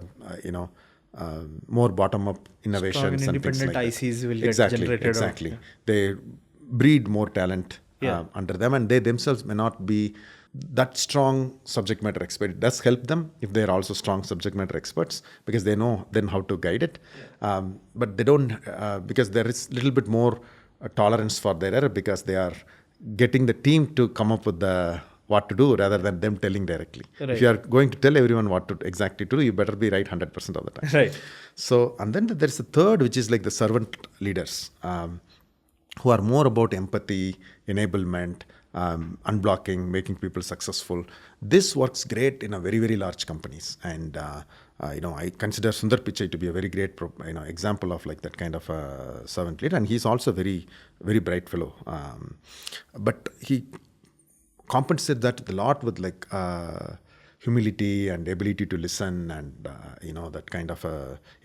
more bottom-up innovations Strong and and things independent like ICs that. will get generated. Exactly. They breed more talent Yeah. under them, and they themselves may not be that strong subject matter expert. It does help them if they're also strong subject matter experts, because they know then how to guide it. But they don't, because there is a little bit more tolerance for their error, because they are getting the team to come up with the what to do rather than them telling directly. Right. If you are going to tell everyone what to exactly to do, you better be right 100% of the time. Right. So, and then there's a third, which is like the servant leaders, who are more about empathy, enablement, unblocking, making people successful. This works great in a very, very large companies. And, I consider Sundar Pichai to be a very great example of like that kind of a servant leader. And he's also very, very bright fellow. But he compensated that a lot with like humility and ability to listen and that kind of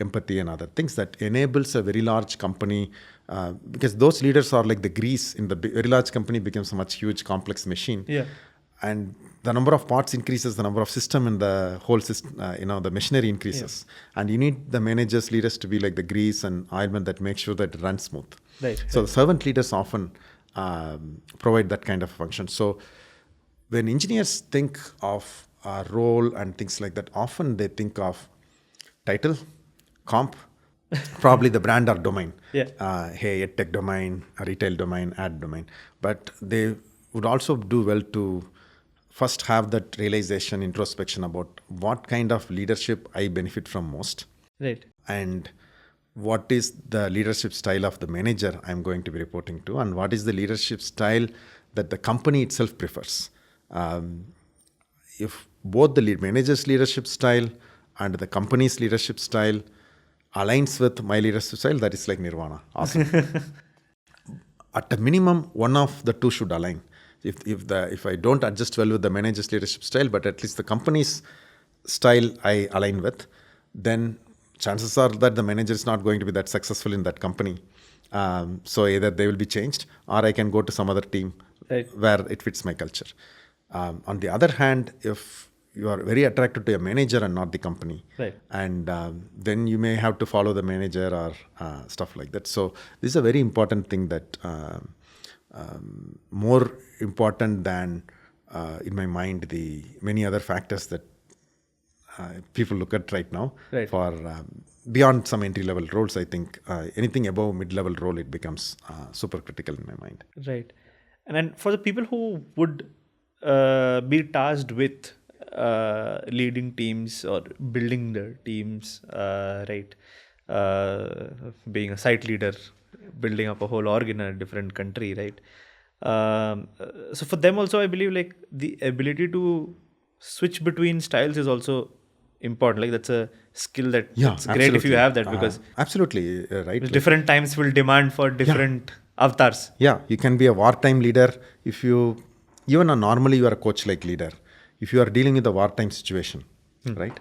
empathy and other things that enables a very large company, because those leaders are like the grease in the very large company becomes a much huge complex machine. Yeah. And the number of parts increases, the number of system in the whole system, the machinery increases. Yeah. And you need the managers, leaders to be like the grease and ointment that make sure that it runs smooth. Right. So the servant leaders often provide that kind of function. So when engineers think of a role and things like that, often they think of title, comp, probably the brand or domain. Yeah. Hey, tech domain, a retail domain, ad domain. But they would also do well to first have that realization, introspection about what kind of leadership I benefit from most. Right. And what is the leadership style of the manager I'm going to be reporting to, and what is the leadership style that the company itself prefers. If both the manager's leadership style and the company's leadership style aligns with my leadership style, that is like nirvana. Awesome. At a minimum, one of the two should align. If I don't adjust well with the manager's leadership style, but at least the company's style I align with, then chances are that the manager is not going to be that successful in that company. So either they will be changed, or I can go to some other team where it fits my culture. On the other hand, if you are very attracted to a manager and not the company, and then you may have to follow the manager or stuff like that. So this is a very important thing that more important than, in my mind, the many other factors that people look at right now. For beyond some entry-level roles, I think anything above mid-level role, it becomes super critical in my mind. Right. And then for the people who would be tasked with leading teams or building their teams, being a site leader, building up a whole org in a different country, right? So for them also, I believe like the ability to switch between styles is also important. Like that's a skill that it's great if you have that, because absolutely right. Different times will demand for different avatars. Yeah, you can be a wartime leader if you normally you are a coach-like leader. If you are dealing with a wartime situation, right?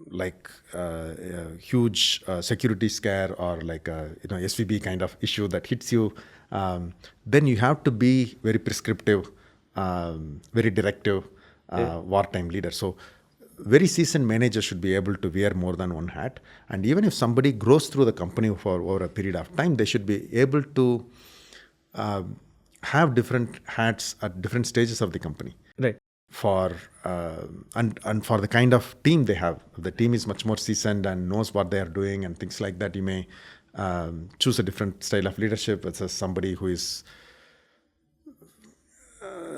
Like a huge security scare or like a SVB kind of issue that hits you, then you have to be very prescriptive, very directive, wartime leader. So very seasoned manager should be able to wear more than one hat. And even if somebody grows through the company for over a period of time, they should be able to have different hats at different stages of the company. Right. For and for the kind of team they have. If the team is much more seasoned and knows what they are doing and things like that, you may choose a different style of leadership versus somebody who is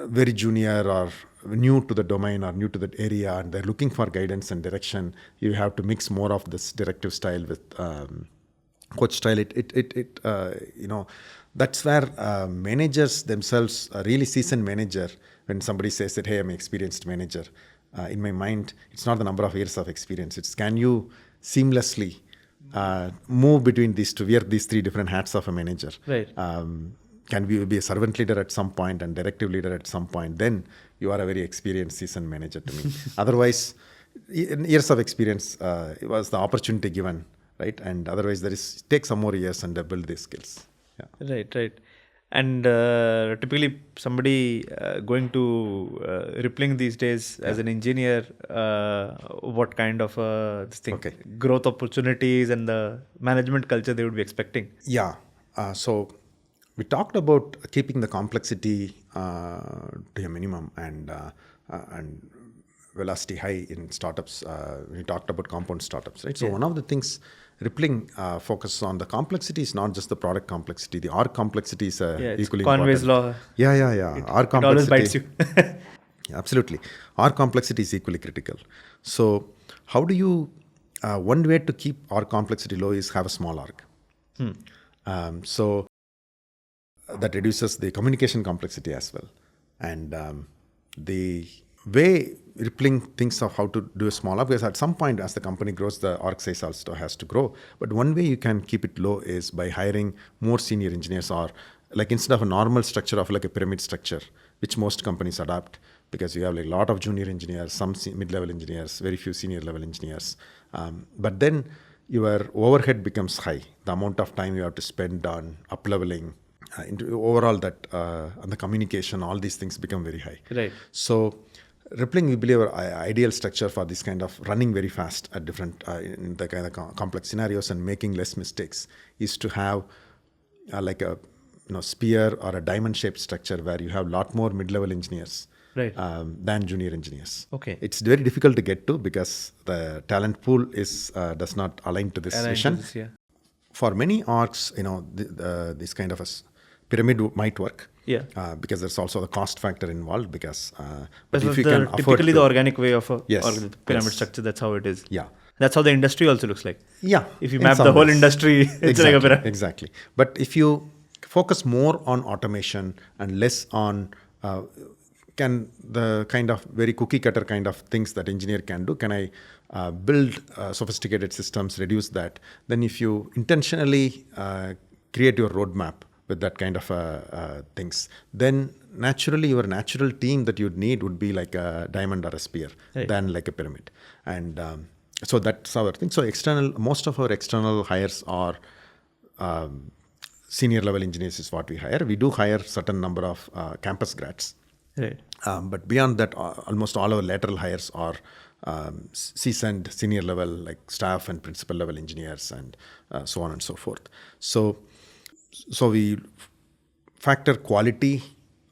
very junior or new to the domain or new to that area, and they're looking for guidance and direction. You have to mix more of this directive style with coach style. That's where managers themselves, a really seasoned manager, when somebody says that, hey, I'm an experienced manager, in my mind, it's not the number of years of experience. It's can you seamlessly move between these to wear these three different hats of a manager. Right. Can we be a servant leader at some point and directive leader at some point? Then you are a very experienced, seasoned manager to me. Otherwise, in years of experience, it was the opportunity given, right? And otherwise, take some more years and build these skills. Yeah. Right. And typically, somebody going to Rillping these days as an engineer, what kind of growth opportunities and the management culture they would be expecting? Yeah. So we talked about keeping the complexity to a minimum and velocity high in startups. We talked about compound startups, right? So one of the things Rillping focuses on the complexity is not just the product complexity. The org complexity is equally Conway's important. law. Yeah. Our complexity. It always bites you. Yeah, absolutely. Our complexity is equally critical. So how do you, one way to keep our complexity low is have a small org. So that reduces the communication complexity as well. And the way Rillping thinks of how to do a small org, because at some point as the company grows, the org size also has to grow. But one way you can keep it low is by hiring more senior engineers, or like instead of a normal structure of like a pyramid structure, which most companies adopt, because you have like a lot of junior engineers, some mid-level engineers, very few senior level engineers. But then your overhead becomes high. The amount of time you have to spend on up-leveling, overall that and the communication, all these things become very high. Right. So Rillping, we believe, our ideal structure for this kind of running very fast at different in the kind of complex scenarios and making less mistakes is to have like a spear or a diamond-shaped structure where you have a lot more mid-level engineers than junior engineers. Okay. It's very difficult to get to because the talent pool is does not align to this vision. For many orgs, this kind of a pyramid might work. Yeah. Because there's also the cost factor involved. Because but if you can typically the organic way of a pyramid structure, that's how it is. Yeah. That's how the industry also looks like. Yeah. If you map the whole industry, it's like a pyramid. Exactly. But if you focus more on automation and less on can the kind of very cookie cutter kind of things that engineer can do, can I build sophisticated systems, reduce that? Then if you intentionally create your roadmap with that kind of things, then naturally your natural team that you'd need would be like a diamond or a spear than like a pyramid. And so that's our thing. So most of our external hires are senior level engineers is what we hire. We do hire certain number of campus grads. Right. But beyond that, almost all our lateral hires are seasoned senior level, like staff and principal level engineers and so on and so forth. So we factor quality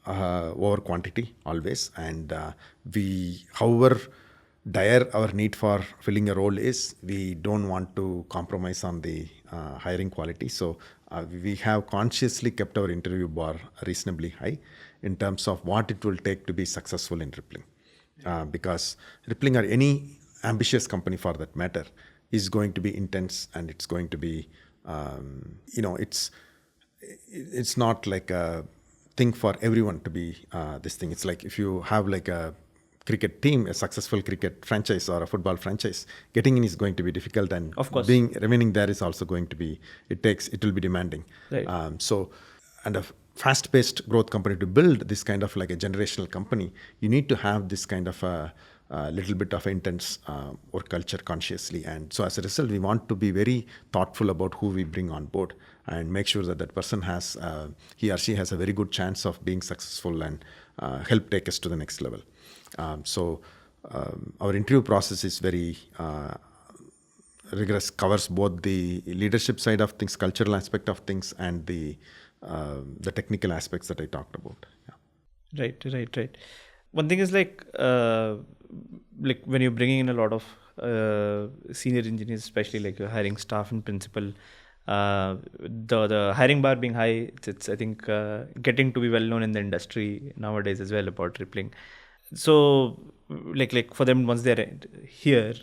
over quantity always. And we, however dire our need for filling a role is, we don't want to compromise on the hiring quality. So we have consciously kept our interview bar reasonably high in terms of what it will take to be successful in Rillping. Because Rillping, or any ambitious company for that matter, is going to be intense, and it's going to be, it's not like a thing for everyone to be this thing. It's like if you have like a cricket team, a successful cricket franchise or a football franchise, getting in is going to be difficult, and of course, remaining there is also going to be, it will be demanding. Right. And a fast-paced growth company, to build this kind of like a generational company, you need to have this kind of a little bit of intense work culture consciously. And so as a result, we want to be very thoughtful about who we bring on board and make sure that person has, he or she has a very good chance of being successful and help take us to the next level. Our interview process is very rigorous, covers both the leadership side of things, cultural aspect of things, and the technical aspects that I talked about. Yeah. Right. One thing is like when you're bringing in a lot of senior engineers, especially like you're hiring staff and principal, the hiring bar being high, it's I think getting to be well known in the industry nowadays as well about Rillping. So like for them, once they're here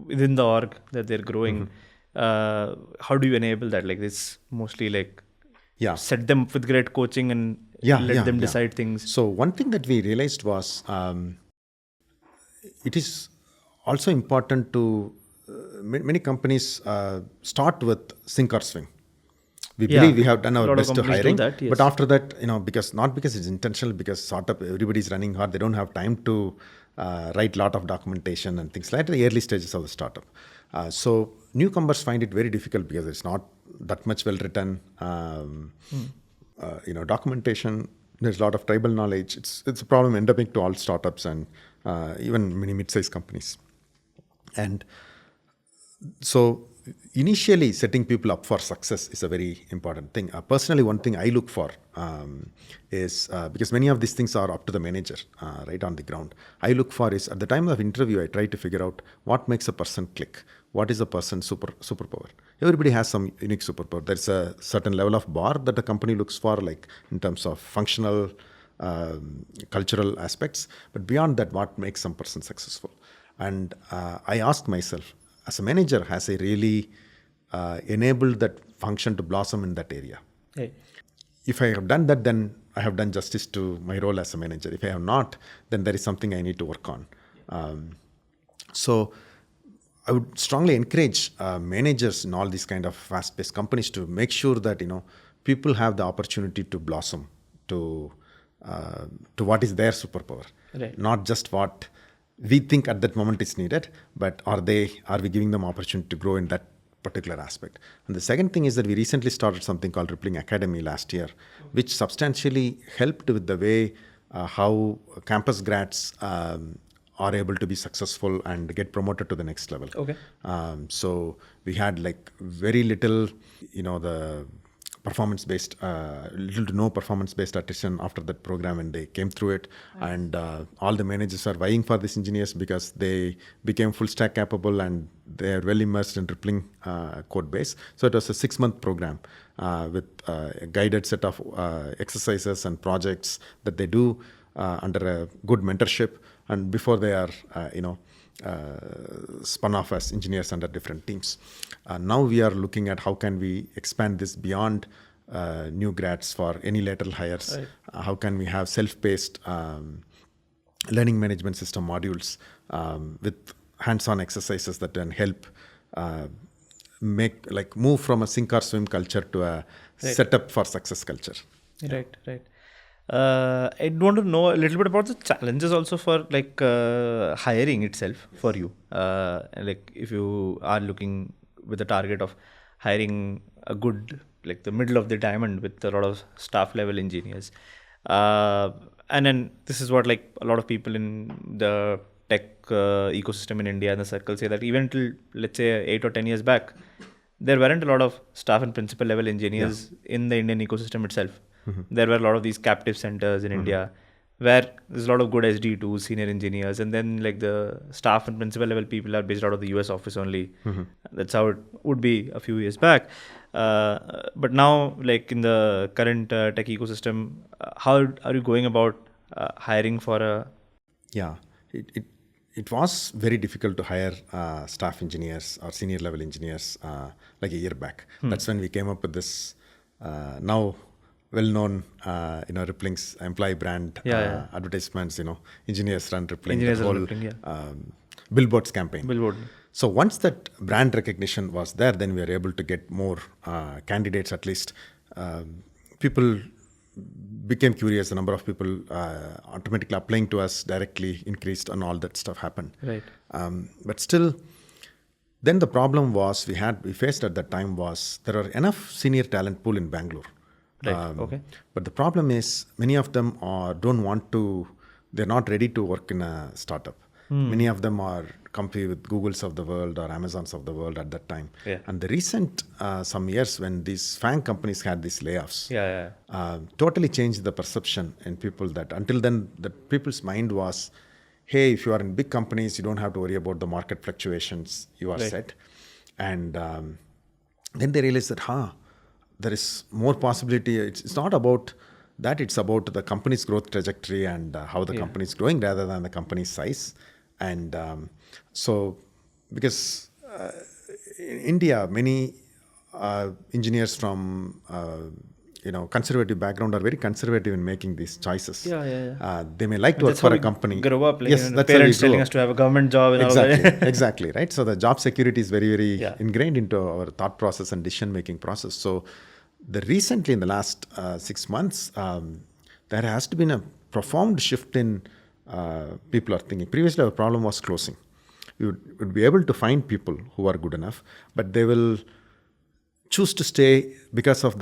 within the org that they're growing, how do you enable that? Like it's mostly like set them up with great coaching and let them decide things. So one thing that we realized was it is also important to many companies start with sink or swim. We believe we have done our best to hiring, but after that, because it's intentional, because startup, everybody's running hard, they don't have time to write a lot of documentation and things like that at the early stages of the startup. So newcomers find it very difficult because it's not that much well written, documentation. There's a lot of tribal knowledge. It's a problem endemic to all startups and even many mid-sized companies. And so initially setting people up for success is a very important thing. Personally, one thing I look for is because many of these things are up to the manager, right on the ground. I look for is at the time of interview, I try to figure out what makes a person click. What is a person's superpower? Everybody has some unique superpower. There's a certain level of bar that the company looks for, like in terms of functional, cultural aspects. But beyond that, what makes some person successful? And I ask myself, as a manager, has I really enabled that function to blossom in that area? Hey. If I have done that, then I have done justice to my role as a manager. If I have not, then there is something I need to work on. So I would strongly encourage managers in all these kind of fast-paced companies to make sure that people have the opportunity to blossom to what is their superpower, right. Not just what we think at that moment is needed, but are we giving them opportunity to grow in that particular aspect? And the second thing is that we recently started something called Rillping Academy last year, which substantially helped with the way how campus grads are able to be successful and get promoted to the next level. Okay. So we had like very little, the performance-based, little to no performance-based attrition after that program, and they came through it. Nice. And all the managers are vying for these engineers because they became full-stack capable and they are well immersed in Rillping code base. So it was a 6-month program with a guided set of exercises and projects that they do under a good mentorship, and before they are, spun off as engineers under different teams. Now we are looking at how can we expand this beyond new grads for any lateral hires. Right. How can we have self-paced learning management system modules with hands-on exercises that can help move from a sink or swim culture to a setup for success culture. Right. I want to know a little bit about the challenges also for hiring itself for you. If you are looking with a target of hiring a good, the middle of the diamond with a lot of staff level engineers. And then this is what a lot of people in the tech ecosystem in India and the circle say, that even till let's say 8 or 10 years back, there weren't a lot of staff and principal level engineers in the Indian ecosystem itself. Mm-hmm. There were a lot of these captive centers in India where there's a lot of good SD2 senior engineers, and then the staff and principal level people are based out of the US office only. Mm-hmm. That's how it would be a few years back. But now, in the current tech ecosystem, how are you going about hiring for a... Yeah, it was very difficult to hire staff engineers or senior level engineers a year back. That's when we came up with this now well-known, Rillping's employee brand advertisements. Engineers run Rillping. Engineers run Rillping, Billboard's campaign. Billboard. So once that brand recognition was there, then we were able to get more candidates. At least people became curious. The number of people automatically applying to us directly increased, and all that stuff happened. Right. But still, then the problem was we faced at that time was there are enough senior talent pool in Bangalore. Right. Okay. But the problem is many of them they're not ready to work in a startup. Many of them are compete with Googles of the world or Amazons of the world at that time. Yeah. And the recent some years when these FANG companies had these layoffs, totally changed the perception in people that until then the people's mind was, hey, if you are in big companies, you don't have to worry about the market fluctuations, you are set. And then they realized that, there is more possibility. It's not about that. It's about the company's growth trajectory and how the company is growing rather than the company's size. And so, because in India, many engineers from conservative background are very conservative in making these choices. They may like to work for a company. Grow up, parents telling us to have a government job. And exactly, right. So the job security is very, very ingrained into our thought process and decision-making process. So recently in the last 6 months, there has to be a profound shift in people are thinking. Previously, our problem was closing. We would be able to find people who are good enough, but they will choose to stay because of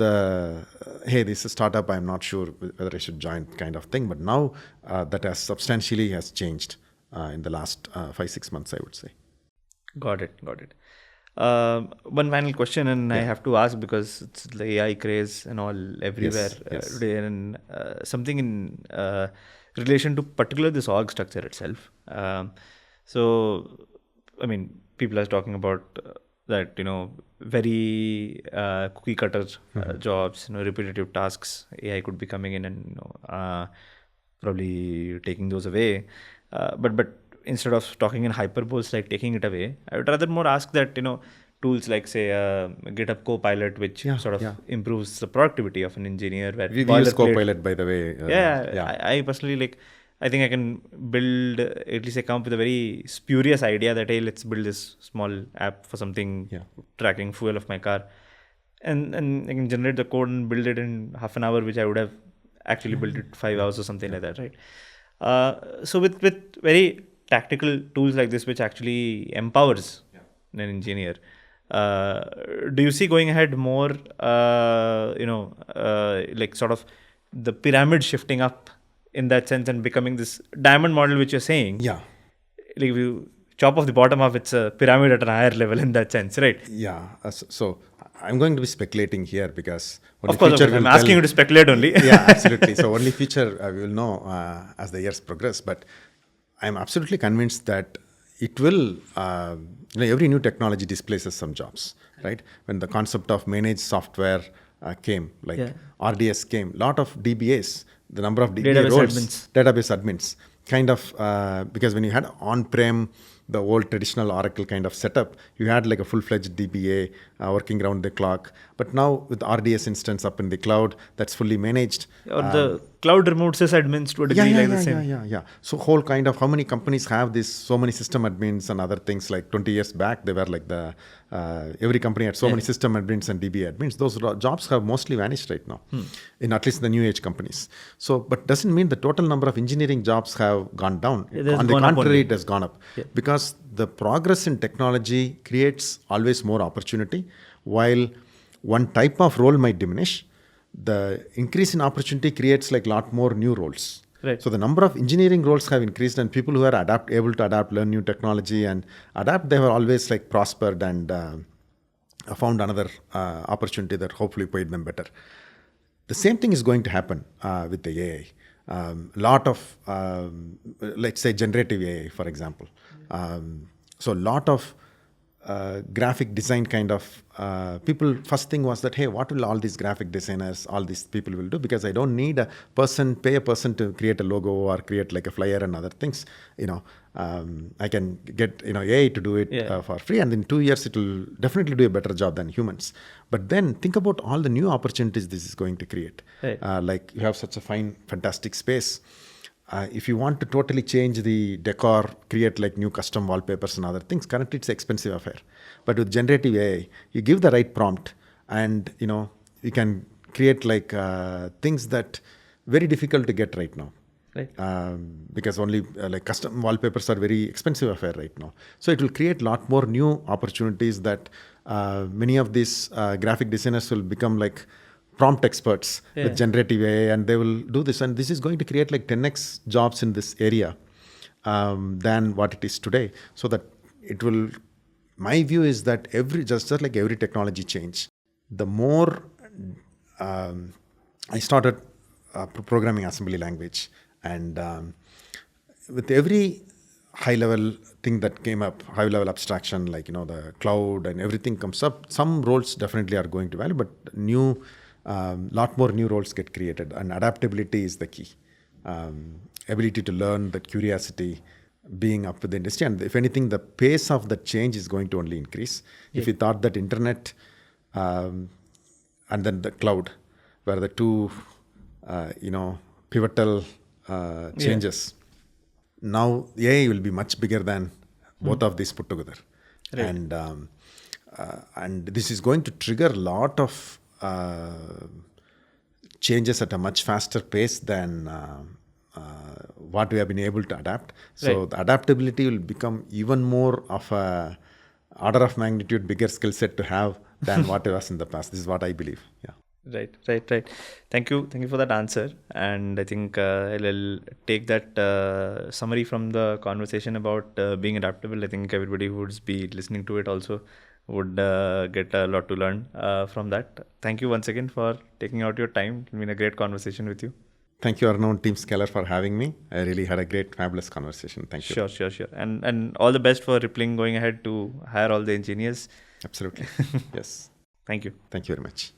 hey, this is a startup, I'm not sure whether I should join kind of thing. But now that has substantially changed in the last 5-6 months, I would say. Got it. One final question, and I have to ask because it's the AI craze and all everywhere today, and something in relation to particularly this org structure itself. So, I mean, people are talking about that, very cookie cutter jobs, repetitive tasks. AI could be coming in and probably taking those away. But instead of talking in hyperboles like taking it away, I would rather more ask that, tools like, say, GitHub Copilot, which improves the productivity of an engineer. Where we use Copilot, by the way. I personally I think I can build, at least I come up with a very spurious idea that, hey, let's build this small app for something tracking fuel of my car. And I can generate the code and build it in half an hour, which I would have actually built it 5 hours or something like that, right? So with very tactical tools like this, which actually empowers an engineer, do you see going ahead more, like sort of the pyramid shifting up in that sense and becoming this diamond model, which you're saying? Yeah. Like if you chop off the bottom of it's a pyramid at a higher level in that sense, right? Yeah. So I'm going to be speculating here because of course, I'm asking you to speculate only. Yeah, absolutely. So only future we will know as the years progress. But I'm absolutely convinced that it will, every new technology displaces some jobs, right? When the concept of managed software came, RDS came, lot of DBAs, the number of DBA roles, database admins, kind of, because when you had on-prem, the old traditional Oracle kind of setup, you had like a full-fledged DBA working around the clock. But now with RDS instance up in the cloud, that's fully managed. Or the cloud remote sysadmins to a degree the same. Yeah. So whole kind of how many companies have this, so many system admins and other things. Like 20 years back, they were like every company had so many system admins and DBA admins. Those jobs have mostly vanished right now, in at least the new age companies. So, but doesn't mean the total number of engineering jobs have gone down. On the contrary, it has gone up because the progress in technology creates always more opportunity. While one type of role might diminish, the increase in opportunity creates like a lot more new roles. Right. So the number of engineering roles have increased, and people who are able to adapt, learn new technology and adapt, they have always like prospered and found another opportunity that hopefully paid them better. The same thing is going to happen with the AI. Lot of, let's say, generative AI, for example. So a lot of graphic design kind of people, first thing was that, hey, what will all these graphic designers, all these people will do? Because I don't need pay a person to create a logo or create like a flyer and other things. I can get AI to do it for free, and in 2 years it will definitely do a better job than humans. But then think about all the new opportunities this is going to create. Right. Like you have such a fantastic space. If you want to totally change the decor, create like new custom wallpapers and other things, currently it's an expensive affair. But with generative AI, you give the right prompt and, you can create like things that very difficult to get right now. Right. Because only like custom wallpapers are very expensive affair right now. So it will create a lot more new opportunities that many of these graphic designers will become like prompt experts with generative AI, and they will do this. And this is going to create like 10x jobs in this area than what it is today. So that it will, my view is that just like every technology change, the more I started programming assembly language, and with every high level thing that came up, high level abstraction, like, the cloud and everything comes up, some roles definitely are going to value, but lot more new roles get created, and adaptability is the key. Ability to learn, that curiosity, being up with the industry, and if anything, the pace of the change is going to only increase. If we thought that internet and then the cloud were the two, pivotal changes, now AI will be much bigger than both of these put together. Right. And this is going to trigger a lot of changes at a much faster pace than what we have been able to adapt. So the adaptability will become even more of a order of magnitude bigger skill set to have than what it was in the past. This is what I believe. Yeah. Right. Thank you for that answer. And I think I'll take that summary from the conversation about being adaptable. I think everybody who would be listening to it also would get a lot to learn from that. Thank you once again for taking out your time. It's been a great conversation with you. Thank you, Arnav, Team Scaler, for having me. I really had a great, fabulous conversation. Thank you. Sure. And all the best for Rillping going ahead to hire all the engineers. Absolutely. Yes. Thank you. Thank you very much.